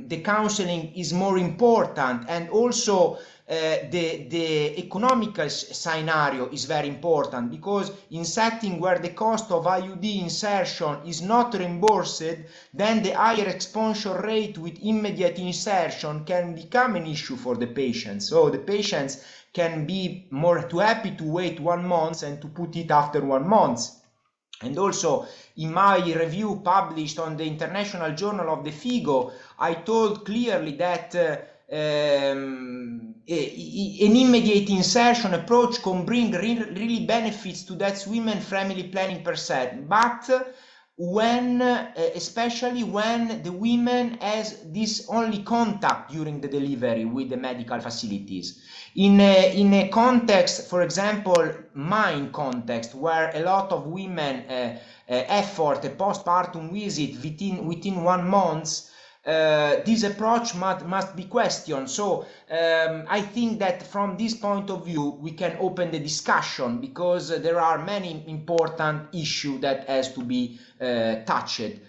the counseling is more important, and also the economical scenario is very important, because in setting where the cost of IUD insertion is not reimbursed, then the higher exposure rate with immediate insertion can become an issue for the patients. So the patients can be more too happy to wait 1 month and to put it after 1 month. And also in my review published on the International Journal of the FIGO, I told clearly that an immediate insertion approach can bring really benefits to that women family planning percent, but when especially when the women has this only contact during the delivery with the medical facilities. In a context, for example, mine context, where a lot of women effort a postpartum visit within 1 month, this approach must be questioned. So I think that from this point of view we can open the discussion, because there are many important issues that has to be touched.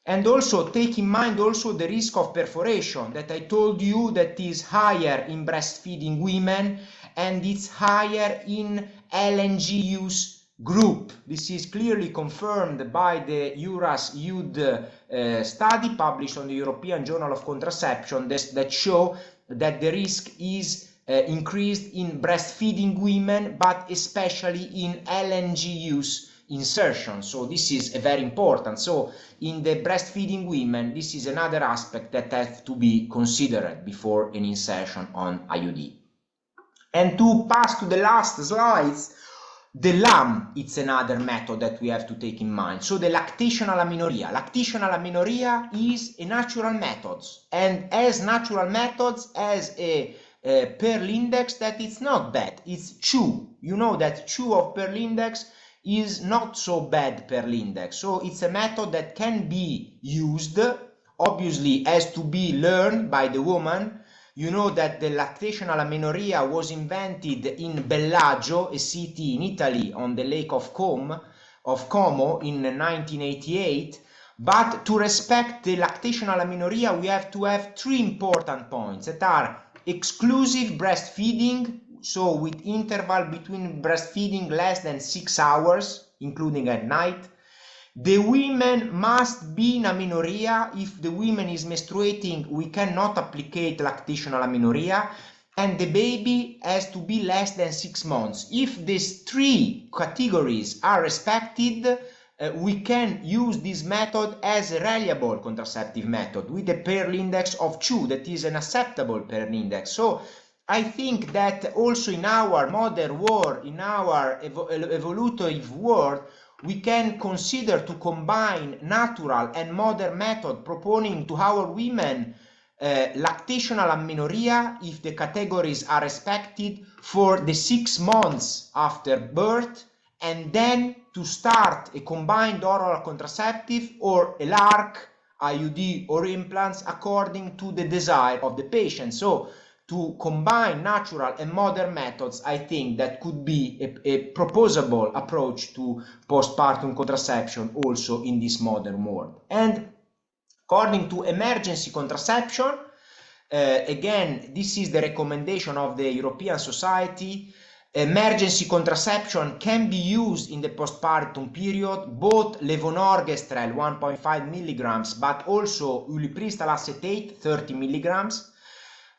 And also take in mind also the risk of perforation that I told you that is higher in breastfeeding women, and it's higher in LNG use group. This is clearly confirmed by the EURAS IUD study published on the European Journal of Contraception that show that the risk is increased in breastfeeding women, but especially in LNG use insertion. So this is very important. So in the breastfeeding women, this is another aspect that has to be considered before an insertion on IUD. And to pass to the last slides, the LAM, it's another method that we have to take in mind. So the lactational amenorrhea. Lactational amenorrhea is a natural method, and as natural methods has a Pearl index that it's not bad. It's 2. You know that 2 of Pearl index is not so bad Pearl index. So it's a method that can be used, obviously has to be learned by the woman. You know that the lactational amenorrhea was invented in Bellagio, a city in Italy on the Lake of Como in 1988. But to respect the lactational amenorrhea, we have to have 3 important points that are exclusive breastfeeding so with interval between breastfeeding less than 6 hours, including at night. The women must be in amenorrhea. If the woman is menstruating, we cannot applicate lactational amenorrhea, and the baby has to be less than 6 months. If these three categories are respected, we can use this method as a reliable contraceptive method with a Pearl index of 2, that is an acceptable Pearl index. So I think that also in our modern world, in our evolutive world, we can consider to combine natural and modern method, proponing to our women lactational amenorrhea if the categories are respected for the 6 months after birth, and then to start a combined oral contraceptive or a LARC, IUD or implants according to the desire of the patient. So to combine natural and modern methods, I think that could be a proposable approach to postpartum contraception also in this modern world. And according to emergency contraception, again, this is the recommendation of the European Society. Emergency contraception can be used in the postpartum period, both levonorgestrel 1.5 milligrams, but also ulipristal acetate 30 milligrams.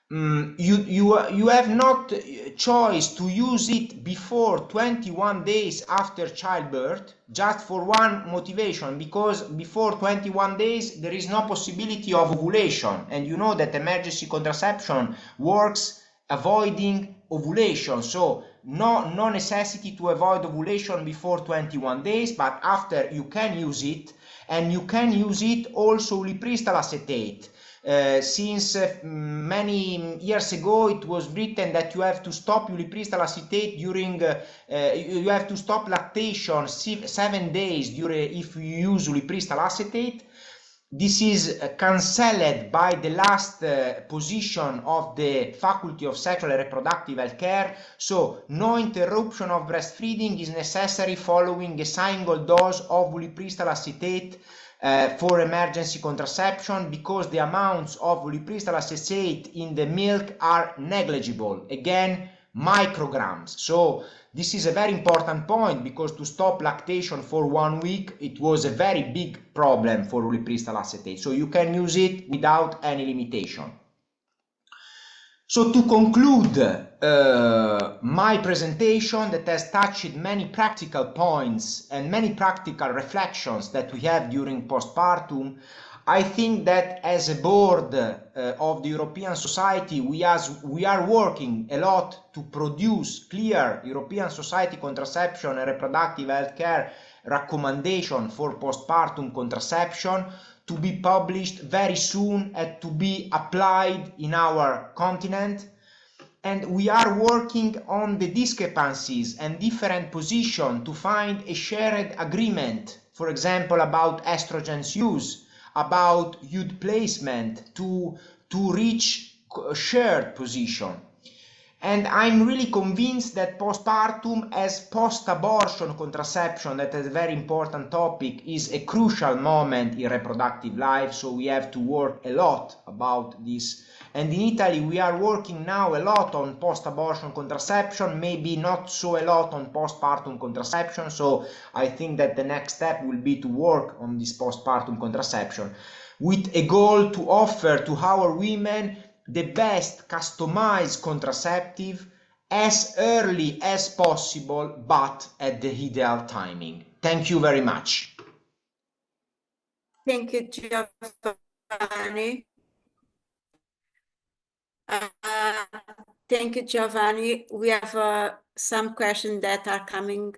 You have not choice to use it before 21 days after childbirth, just for one motivation, because before 21 days there is no possibility of ovulation, and you know that emergency contraception works avoiding ovulation, so no necessity to avoid ovulation before 21 days, but after you can use it, and you can use it also ulipristal acetate. Since many years ago it was written that you have to stop ulipristal acetate during you have to stop lactation 7 days during if you use ulipristal acetate. This is cancelled by the last position of the Faculty of Sexual and Reproductive Health Care, so no interruption of breastfeeding is necessary following a single dose of ulipristal acetate for emergency contraception, because the amounts of ulipristal acetate in the milk are negligible, again micrograms. So this is a very important point, because to stop lactation for 1 week, it was a very big problem for ulipristal acetate, so you can use it without any limitation. So to conclude my presentation, that has touched many practical points and many practical reflections that we have during postpartum, I think that as a board of the European Society, we are working a lot to produce clear European Society contraception and reproductive health care recommendation for postpartum contraception, to be published very soon and to be applied in our continent. And we are working on the discrepancies and different positions to find a shared agreement, for example, about estrogen's use, about youth placement, to reach a shared position. And I'm really convinced that postpartum as post-abortion contraception, that is a very important topic, is a crucial moment in reproductive life, so we have to work a lot about this. And in Italy we are working now a lot on post-abortion contraception, maybe not so a lot on postpartum contraception, so I think that the next step will be to work on this postpartum contraception with a goal to offer to our women the best customized contraceptive as early as possible, but at the ideal timing. Thank you very much. Thank you, Giovanni. Thank you, Giovanni. We have some questions that are coming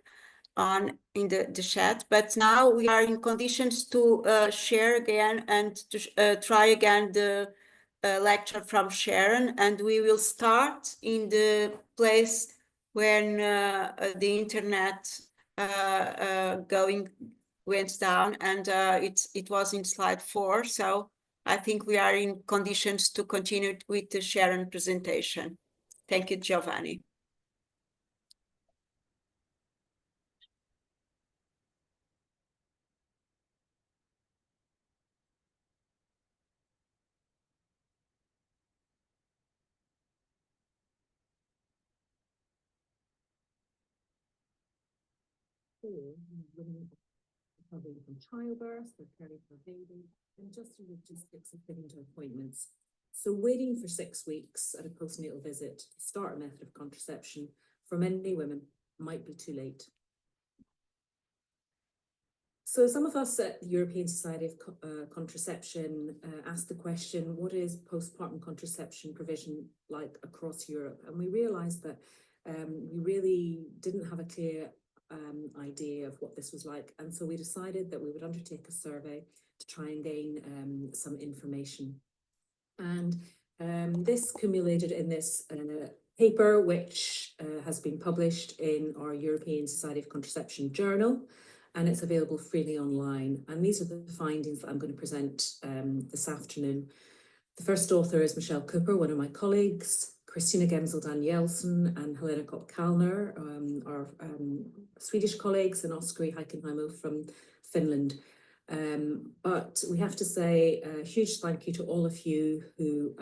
on in the chat, but now we are in conditions to share again and to try again the lecture from Sharon, and we will start in the place when the internet went down, and it was in slide 4, so I think we are in conditions to continue with the Sharon presentation. Thank you, Giovanni. or women recovering from childbirth, or caring for a baby, and just the logistics of getting to appointments. So waiting for 6 weeks at a postnatal visit to start a method of contraception for many women might be too late. So some of us at the European Society of Contraception asked the question, what is postpartum contraception provision like across Europe? And we realised that we really didn't have a clear idea of what this was like. And so we decided that we would undertake a survey to try and gain some information. And this culminated in this paper, which has been published in our European Society of Contraception journal, and it's available freely online. And these are the findings that I'm going to present this afternoon. The first author is Michelle Cooper, one of my colleagues, Christina Gemsel-Danielsen and Helena Kopp-Kalner, our Swedish colleagues, and Oskari Heikenheimo from Finland. But we have to say a huge thank you to all of you who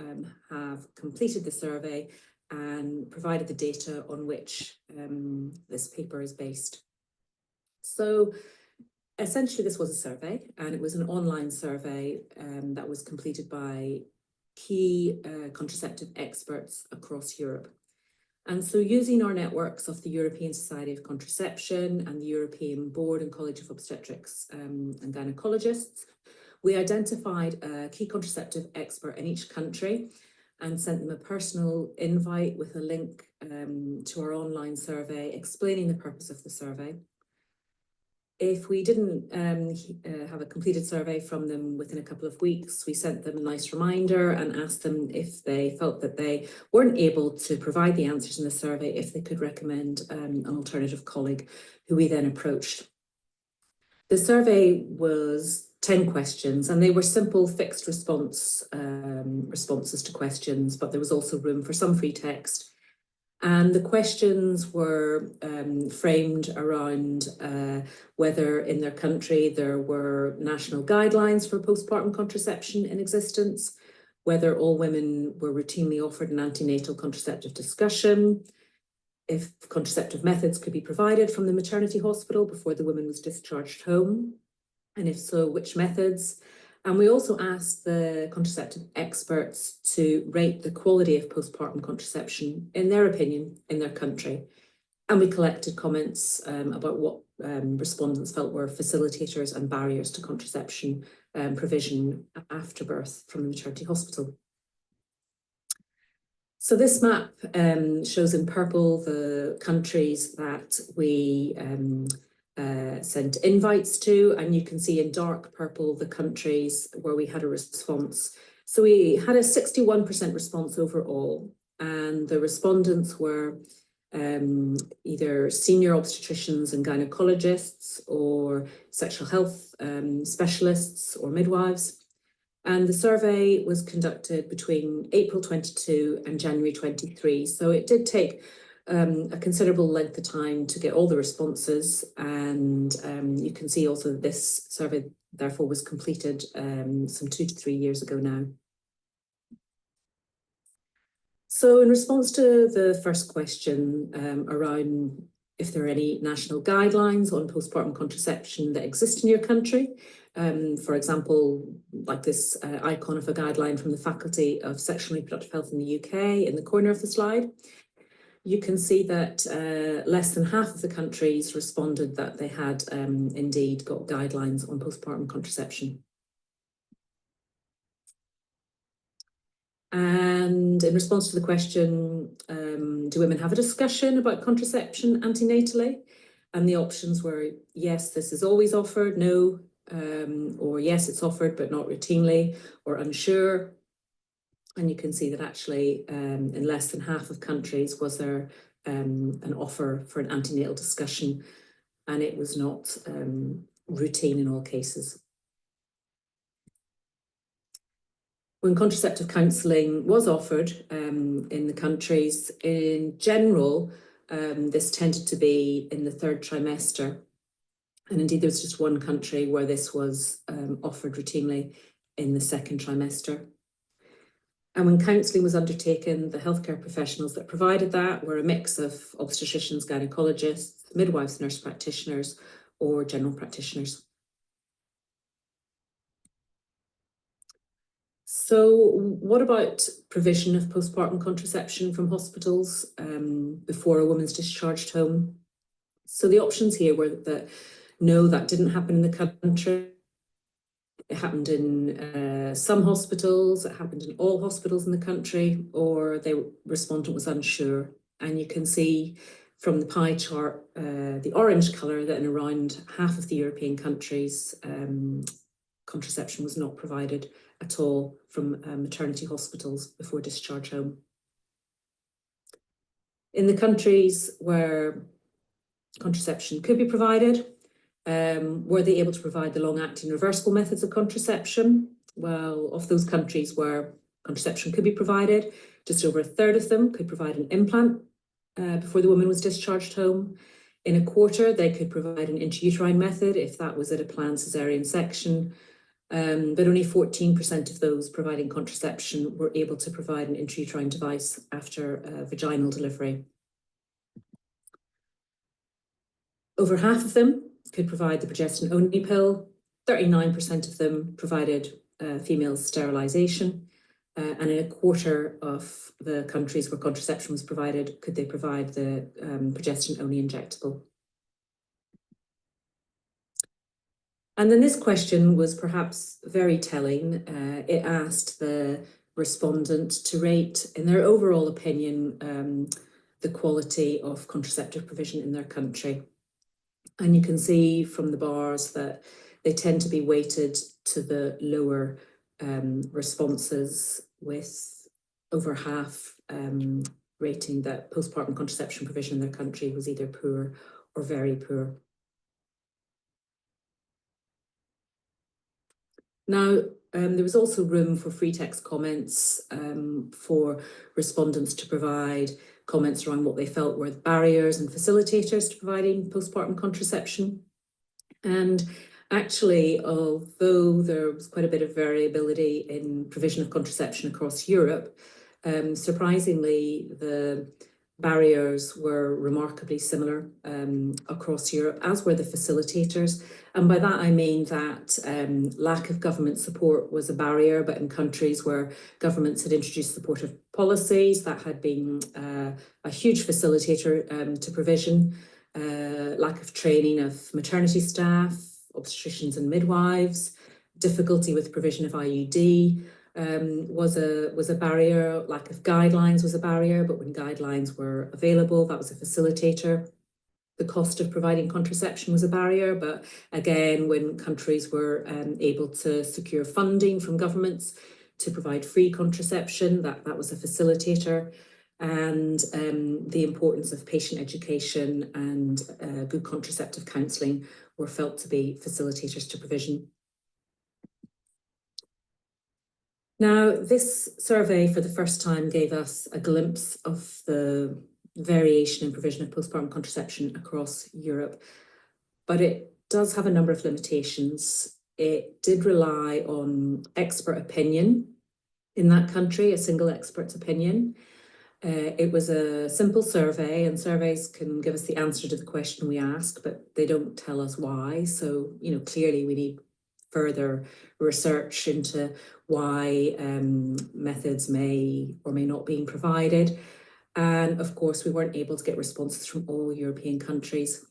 have completed the survey and provided the data on which this paper is based. So essentially this was a survey, and it was an online survey that was completed by key contraceptive experts across Europe. And so using our networks of the European Society of Contraception and the European Board and College of Obstetrics and Gynecologists, we identified a key contraceptive expert in each country and sent them a personal invite with a link to our online survey explaining the purpose of the survey. If we didn't have a completed survey from them within a couple of weeks, we sent them a nice reminder and asked them if they felt that they weren't able to provide the answers in the survey, if they could recommend an alternative colleague, who we then approached. The survey was 10 questions, and they were simple fixed responses to questions, but there was also room for some free text. And the questions were framed around whether in their country there were national guidelines for postpartum contraception in existence, whether all women were routinely offered an antenatal contraceptive discussion, if contraceptive methods could be provided from the maternity hospital before the woman was discharged home, and if so, which methods. And we also asked the contraceptive experts to rate the quality of postpartum contraception, in their opinion, in their country. And we collected comments about what respondents felt were facilitators and barriers to contraception provision after birth from the maternity hospital. So this map shows in purple the countries that we sent invites to, and you can see in dark purple the countries where we had a response. So we had a 61% response overall, and the respondents were either senior obstetricians and gynecologists or sexual health specialists or midwives. And the survey was conducted between April 22 and January 23. So it did take a considerable length of time to get all the responses, and you can see also that this survey therefore was completed some 2 to 3 years ago now. So in response to the first question around if there are any national guidelines on postpartum contraception that exist in your country, for example, like this icon of a guideline from the Faculty of Sexual and Reproductive Health in the UK in the corner of the slide, you can see that less than half of the countries responded that they had indeed got guidelines on postpartum contraception. And in response to the question, do women have a discussion about contraception antenatally? And the options were, yes, this is always offered, no, or yes, it's offered, but not routinely, or unsure. And you can see that actually in less than half of countries was there an offer for an antenatal discussion, and it was not routine in all cases. When contraceptive counselling was offered in the countries, in general, this tended to be in the 3rd trimester. And indeed, there was just one country where this was offered routinely in the 2nd trimester. And when counselling was undertaken, the healthcare professionals that provided that were a mix of obstetricians, gynecologists, midwives, nurse practitioners, or general practitioners. So what about provision of postpartum contraception from hospitals before a woman's discharged home? So the options here were that no, that didn't happen in the country. It happened in some hospitals, it happened in all hospitals in the country, or the respondent was unsure. And you can see from the pie chart, the orange colour, that in around half of the European countries, contraception was not provided at all from maternity hospitals before discharge home. In the countries where contraception could be provided, were they able to provide the long-acting reversible methods of contraception? Well, of those countries where contraception could be provided, just over a third of them could provide an implant before the woman was discharged home. In a quarter, they could provide an intrauterine method if that was at a planned caesarean section. But only 14% of those providing contraception were able to provide an intrauterine device after vaginal delivery. Over half of them could provide the progestin-only pill. 39% of them provided female sterilisation. And in a quarter of the countries where contraception was provided, could they provide the progestin-only injectable. And then this question was perhaps very telling. It asked the respondent to rate, in their overall opinion, the quality of contraceptive provision in their country. And you can see from the bars that they tend to be weighted to the lower responses, with over half rating that postpartum contraception provision in their country was either poor or very poor. Now, there was also room for free text comments for respondents to provide comments around what they felt were the barriers and facilitators to providing postpartum contraception. And actually, although there was quite a bit of variability in provision of contraception across Europe, surprisingly, the barriers were remarkably similar across Europe, as were the facilitators. And by that I mean that lack of government support was a barrier, but in countries where governments had introduced supportive policies, that had been a huge facilitator to provision. Lack of training of maternity staff, obstetricians and midwives, difficulty with provision of IUD, was a barrier. Lack of guidelines was a barrier, but when guidelines were available, that was a facilitator. The cost of providing contraception was a barrier, but again, when countries were able to secure funding from governments to provide free contraception, that was a facilitator. And the importance of patient education and good contraceptive counselling were felt to be facilitators to provision. Now, this survey for the first time gave us a glimpse of the variation in provision of postpartum contraception across Europe, but it does have a number of limitations. It did rely on expert opinion in that country, a single expert's opinion. It was a simple survey, and surveys can give us the answer to the question we ask, but they don't tell us why. So, clearly we need further research into why methods may or may not be provided. And of course, we weren't able to get responses from all European countries.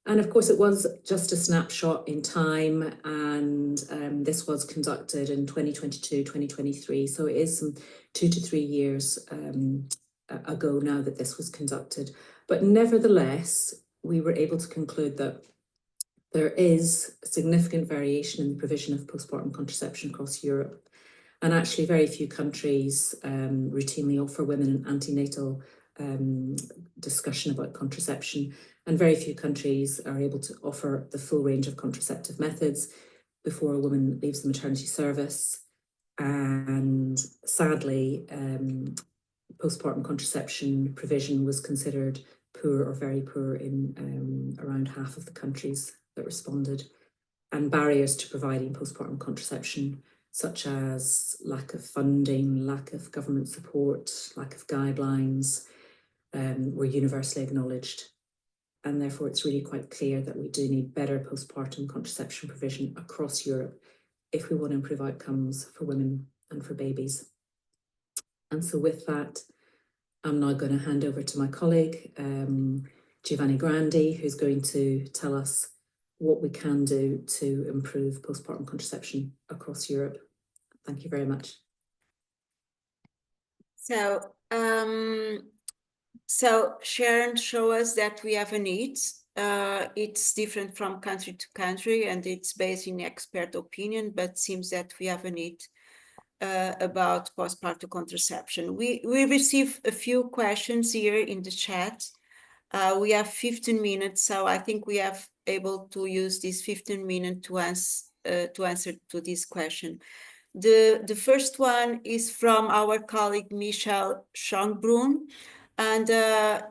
And of course, it was just a snapshot in time, and this was conducted in 2022, 2023. So it is some 2 to 3 years ago now that this was conducted. But nevertheless, we were able to conclude that there is significant variation in the provision of postpartum contraception across Europe. And actually, very few countries routinely offer women an antenatal discussion about contraception, and very few countries are able to offer the full range of contraceptive methods before a woman leaves the maternity service. And sadly, postpartum contraception provision was considered poor or very poor in around half of the countries that responded, and barriers to providing postpartum contraception such as lack of funding, lack of government support, lack of guidelines, were universally acknowledged. And therefore, it's really quite clear that we do need better postpartum contraception provision across Europe if we want to improve outcomes for women and for babies. And so with that, I'm now going to hand over to my colleague, Giovanni Grandy, who's going to tell us what we can do to improve postpartum contraception across Europe. Thank you very much. So Sharon showed us that we have a need. It's different from country to country, and it's based in expert opinion, but seems that we have a need about postpartum contraception. We receive a few questions here in the chat. We have 15 minutes, so I think we have able to use this 15 minutes to answer to this question. The first one is from our colleague Michelle Schongbrun, and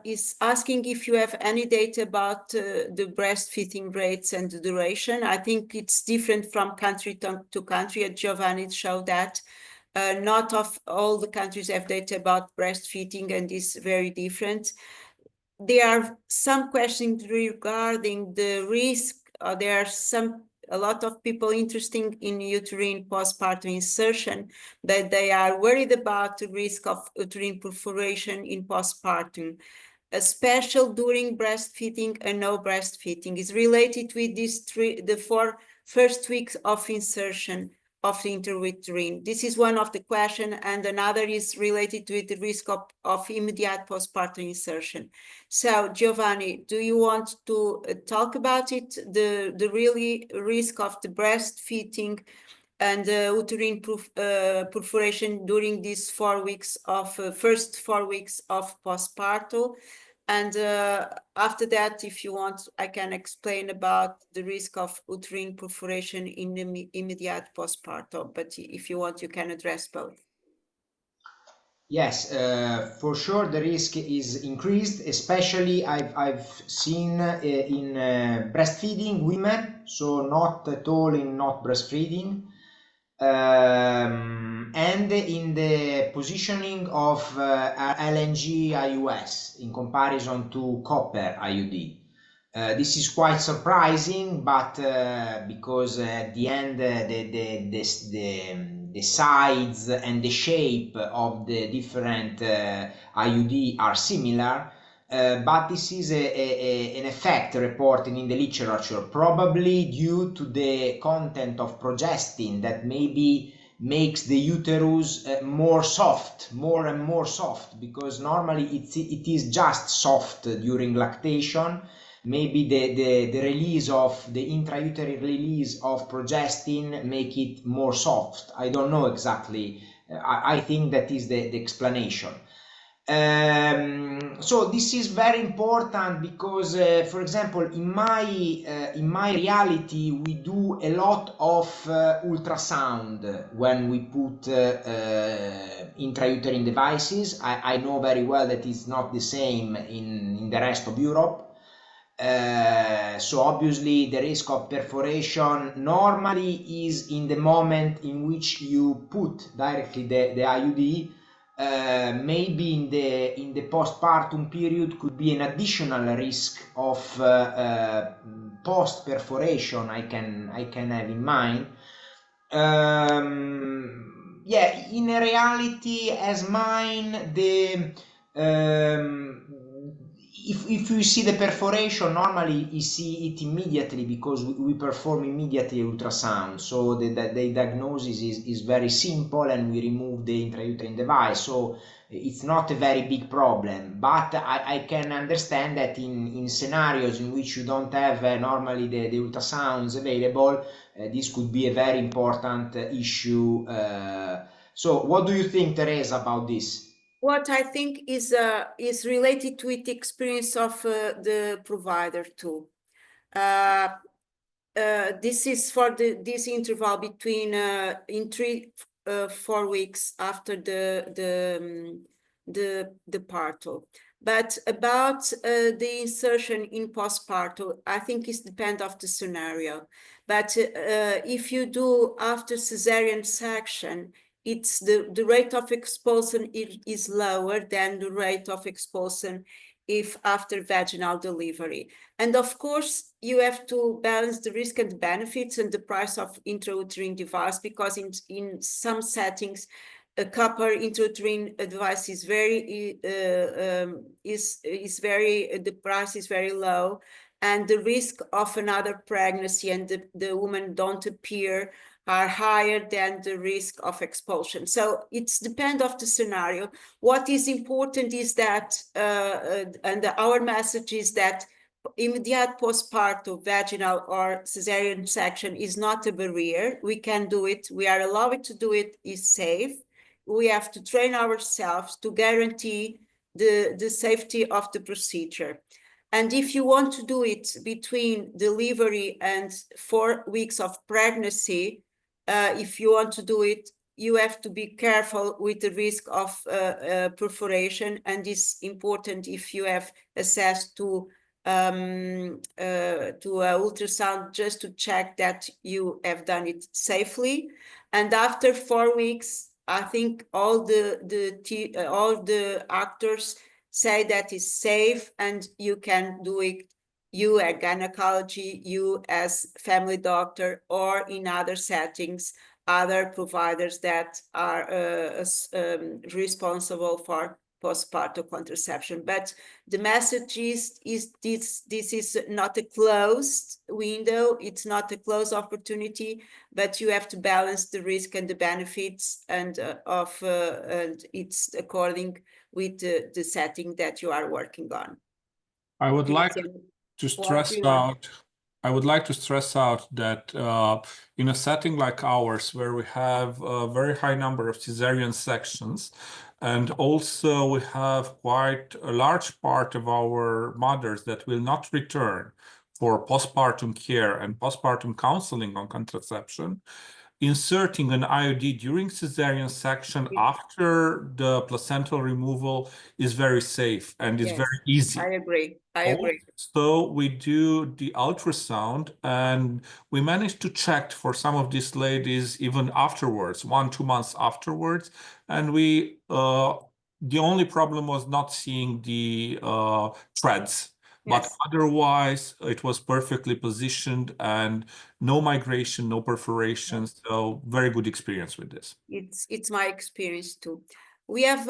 is asking if you have any data about the breastfeeding rates and the duration. I think it's different from country to country, and Giovanni showed that. Not of all the countries have data about breastfeeding, and is very different. There are some questions regarding the risk. There are a lot of people interested in uterine postpartum insertion, that they are worried about the risk of uterine perforation in postpartum, especially during breastfeeding and no breastfeeding. Is related with the 4 first weeks of insertion of the intrauterine. This is one of the questions, and another is related with the risk of immediate postpartum insertion. So Giovanni, do you want to talk about it, the really risk of the breastfeeding and uterine perforation during these 4 weeks of first 4 weeks of postpartum? And after that, if you want, I can explain about the risk of uterine perforation in the immediate postpartum. But if you want, you can address both. Yes, for sure the risk is increased, especially I've seen in breastfeeding women, so not at all in not breastfeeding. And in the positioning of LNG IUS in comparison to copper IUD. This is quite surprising, but because at the end the sides and the shape of the different IUD are similar. But this is an effect reported in the literature, probably due to the content of progestin that maybe makes the uterus more and more soft, because normally it is just soft during lactation. Maybe the release of the intrauterine release of progestin make it more soft. I don't know exactly. I think that is the explanation. So this is very important because, for example, in my reality, we do a lot of ultrasound when we put intrauterine devices. I know very well that it's not the same in the rest of Europe. So obviously the risk of perforation normally is in the moment in which you put directly the IUD. Maybe in the postpartum period could be an additional risk of post perforation I can have in mind. Yeah, in a reality as mine, if you see the perforation, normally you see it immediately because we perform immediately ultrasound. So the diagnosis is very simple, and we remove the intrauterine device. So it's not a very big problem. But I can understand that in scenarios in which you don't have normally the ultrasounds available, this could be a very important issue. So what do you think, Teresa, about this? What I think is related with the experience of the provider too. This is for this interval between in 3-4 weeks after the parto. But about the insertion in postpartum, I think it depends of the scenario. But if you do after cesarean section, it's the rate of expulsion is lower than the rate of expulsion if after vaginal delivery. And of course, you have to balance the risk and benefits and the price of intrauterine device, because in some settings, a copper intrauterine device is very the price is very low, and the risk of another pregnancy and the woman don't appear are higher than the risk of expulsion. So it's depend of the scenario. What is important is that, and our message is that immediate postpartum vaginal or cesarean section is not a barrier. We can do it. We are allowed to do it. It's safe. We have to train ourselves to guarantee the safety of the procedure. And if you want to do it between delivery and 4 weeks of pregnancy, if you want to do it, you have to be careful with the risk of perforation. And it's important if you have access to ultrasound, just to check that you have done it safely. And after 4 weeks, I think all the actors say that is safe, and you can do it, you at gynecology, you as family doctor, or in other settings, other providers that are responsible for postpartum contraception. But the message is this is not a closed window, it's not a closed opportunity, but you have to balance the risk and the benefits, and and it's according with the setting that you are working on. I would like Cristian, to stress out. I would like to stress out that in a setting like ours, where we have a very high number of cesarean sections, and also we have quite a large part of our mothers that will not return for postpartum care and postpartum counseling on contraception, inserting an IUD during cesarean section after the placental removal is very safe and is very easy. I agree. I agree. So we do the ultrasound, and we managed to check for some of these ladies even afterwards, 1-2 months afterwards. And we the only problem was not seeing the threads. But otherwise, it was perfectly positioned and no migration, no perforation. So very good experience with this. It's my experience too. We have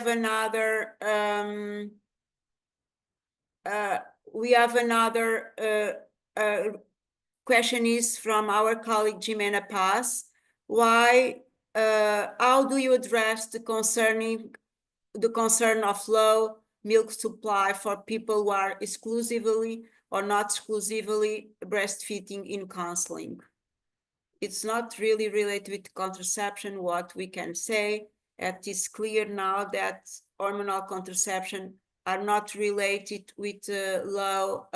another question is from our colleague Jimena Paz. How do you address the concern of low milk supply for people who are exclusively or not exclusively breastfeeding in counseling? It's not really related with contraception. What we can say, it is clear now that hormonal contraception are not related with low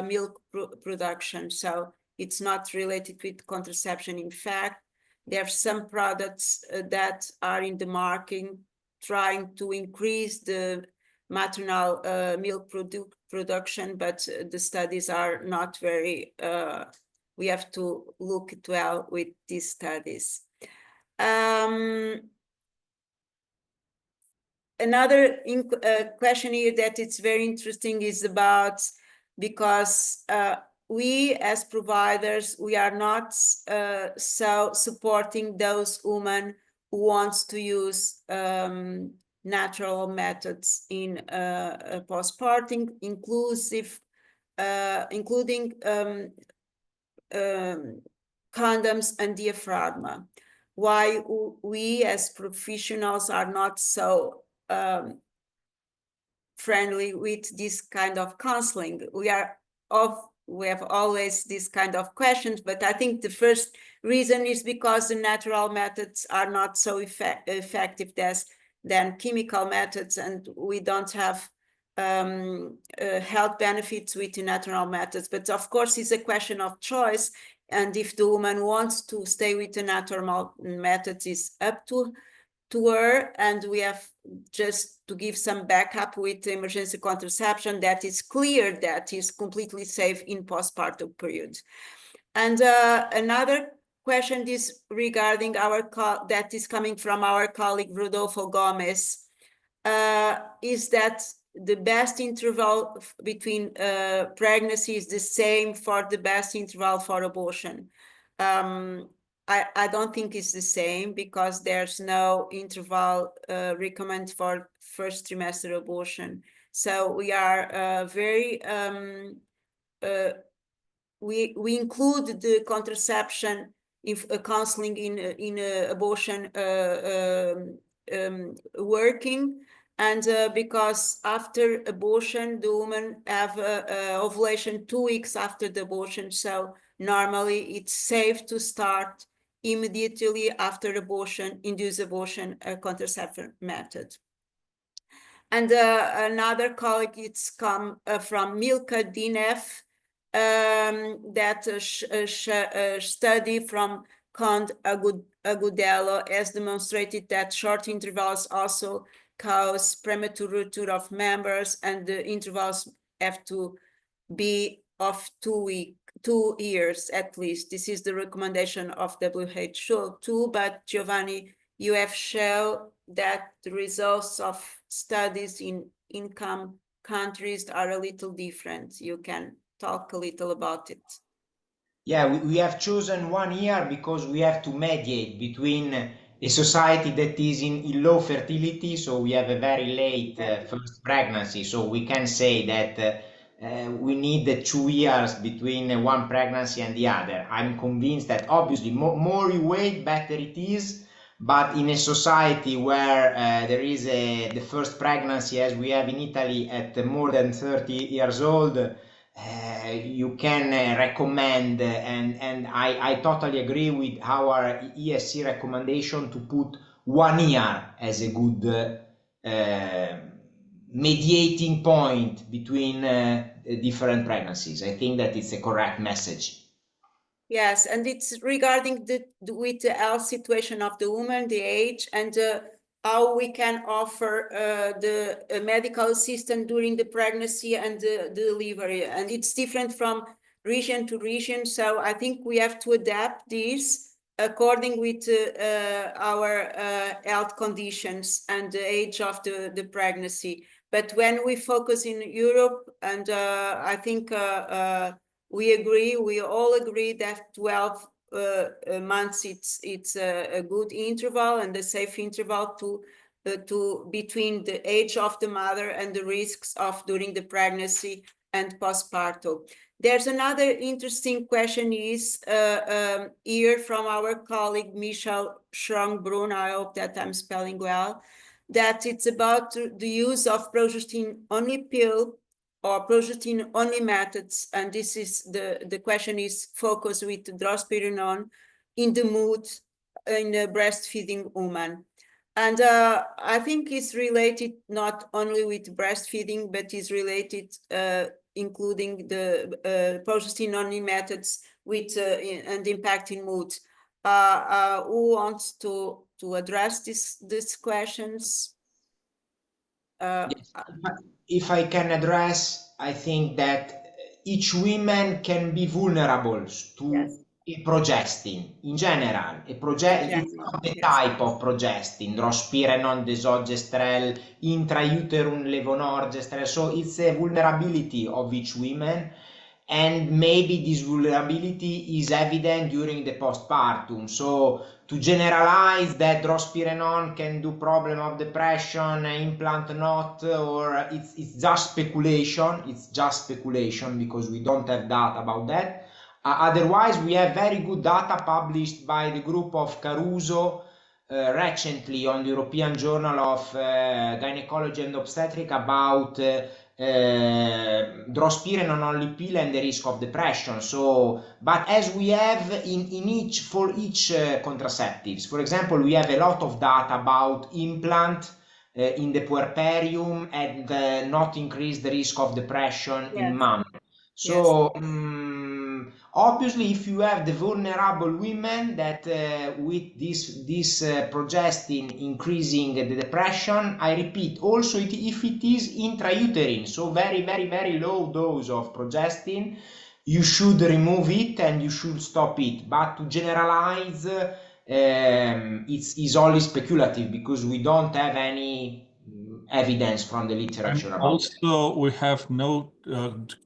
milk production. So it's not related with contraception. In fact, there are some products that are in the market trying to increase the maternal milk production, but the studies are not very, we have to look well with these studies. Another question here that it's very interesting is about, because we as providers, we are not so supporting those women who wants to use natural methods in postpartum, including condoms and diaphragma. Why we as professionals are not so friendly with this kind of counseling. We have always this kind of questions, but I think the first reason is because the natural methods are not so effective than chemical methods, and we don't have health benefits with the natural methods. But of course, it's a question of choice, and if the woman wants to stay with the natural methods, it's up to to her, and we have just to give some backup with emergency contraception that is clear that is completely safe in postpartum period. And another question is regarding that is coming from our colleague Rodolfo Gomez, is that the best interval between pregnancy is the same for the best interval for abortion. I don't think it's the same, because there's no interval recommended for first trimester abortion. So we are we include the contraception if counseling in abortion working, and because after abortion the woman have ovulation 2 weeks after the abortion, so normally it's safe to start immediately after abortion, induced abortion contraception method. And another colleague, it's come from Milka Dinef, that a study from Cond Agudelo has demonstrated that short intervals also cause premature rupture of members, and the intervals have to be of 2 years at least. This is the recommendation of WHO too, but Giovanni, you have shown that the results of studies in income countries are a little different. You can talk a little about it. Yeah, we have chosen 1 year because we have to mediate between a society that is in low fertility, so we have a very late first pregnancy, so we can say that we need the 2 years between one pregnancy and the other. I'm convinced that obviously more you wait, better it is, but in a society where there is the first pregnancy, as we have in Italy, at more than 30 years old, you can recommend, and I totally agree with our ESC recommendation to put 1 year as a good mediating point between different pregnancies. I think that it's a correct message. Yes, and it's regarding with the health situation of the woman, the age, and how we can offer the medical assistance during the pregnancy and the delivery. And it's different from region to region. So I think we have to adapt this according with our health conditions and the age of the pregnancy. But when we focus in Europe, and I think we all agree that 12 months it's a good interval and a safe interval to between the age of the mother and the risks of during the pregnancy and postpartum. There's another interesting question is here from our colleague Michel Schrongbrunn, I hope that I'm spelling well, that it's about the use of progestin only pill or progestin only methods, and this is the question is focused with drospirenone in the mood in the breastfeeding woman. And I think it's related not only with breastfeeding, but is related including the progestin only methods with and impact in mood. Who wants to address these questions? Yes. If I can address, I think that each woman can be vulnerable to a progestin in general. It's not the type of progestin, drospirenone, desogestrel, intrauterine levonorgestrel. So it's a vulnerability of each woman. And maybe this vulnerability is evident during the postpartum. So to generalize that drospirenone can do problem of depression, implant not, or it's just speculation. It's just speculation because we don't have data about that. Otherwise, we have very good data published by the group of Caruso recently on the European Journal of Gynecology and Obstetric about drospirenone only pill and the risk of depression. So, but as we have for each contraceptives, for example, we have a lot of data about implant in the puerperium and not increase the risk of depression in mom. So obviously, if you have the vulnerable women that with this progestin increasing the depression, I repeat, also if it is intrauterine, so very low dose of progestin, you should remove it and you should stop it. But to generalize, it's only speculative because we don't have any evidence from the literature And about that. also, we have no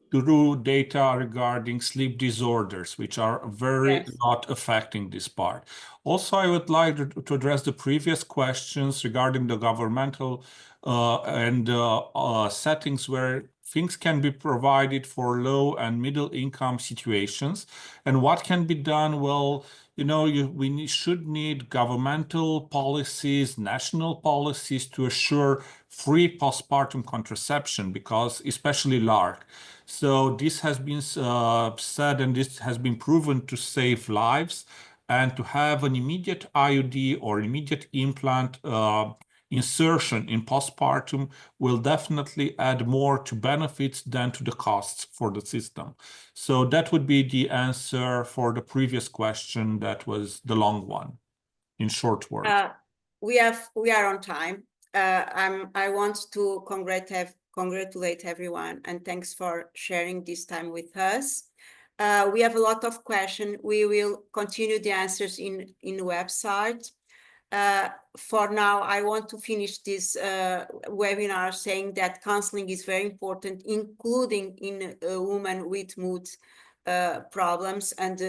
true data regarding sleep disorders, which are very Yes. not affecting this part. Also, I would like to address the previous questions regarding the governmental and settings where things can be provided for low and middle income situations. And what can be done? Well, you know, we should need governmental policies, national policies to assure free postpartum contraception, because especially LARC. So this has been said, and this has been proven to save lives, and to have an immediate IUD or immediate implant insertion in postpartum will definitely add more to benefits than to the costs for the system. So that would be the answer for the previous question. That was the long one, in short words. We are on time. I want to congratulate everyone, and thanks for sharing this time with us. We have a lot of questions. We will continue the answers in the website. For now, I want to finish this webinar saying that counseling is very important, including in a woman with mood problems, and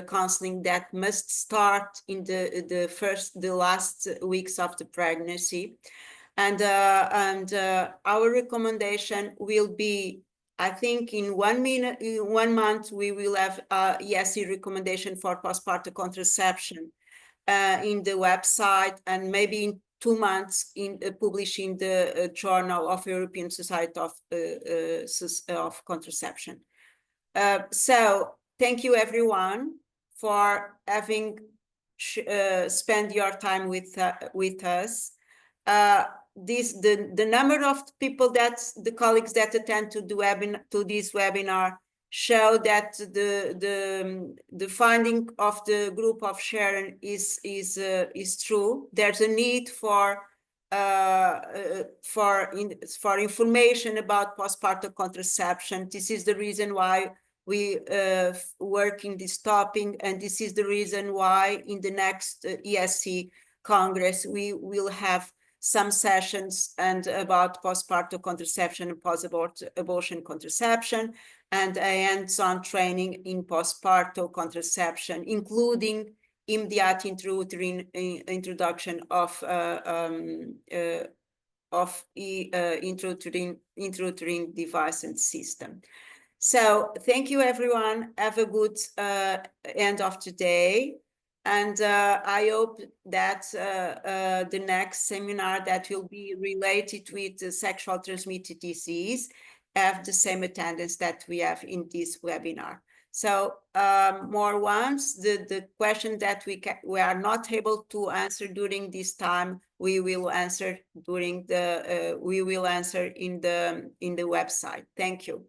counseling that must start in the last weeks of the pregnancy. And our recommendation will be, I think in 1 month, we will have ESC recommendation for postpartum contraception in the website, and maybe in 2 months publishing the Journal of European Society of Contraception. So thank you everyone for having spent your time with us. The number of people the colleagues that attend to this webinar show that the finding of the group of Sharon is true. There's a need for information about postpartum contraception. This is the reason why we work in this topic, and this is the reason why in the next ESC Congress we will have some sessions about postpartum contraception and post-abortion contraception, and hands-on training in postpartum contraception, including immediate intrauterine introduction of intrauterine device and system. So thank you everyone. Have a good end of the day. And I hope that the next seminar that will be related with sexual transmitted disease have the same attendance that we have in this webinar. So more ones, the question that we are not able to answer during this time, we will answer during the in the website. Thank you.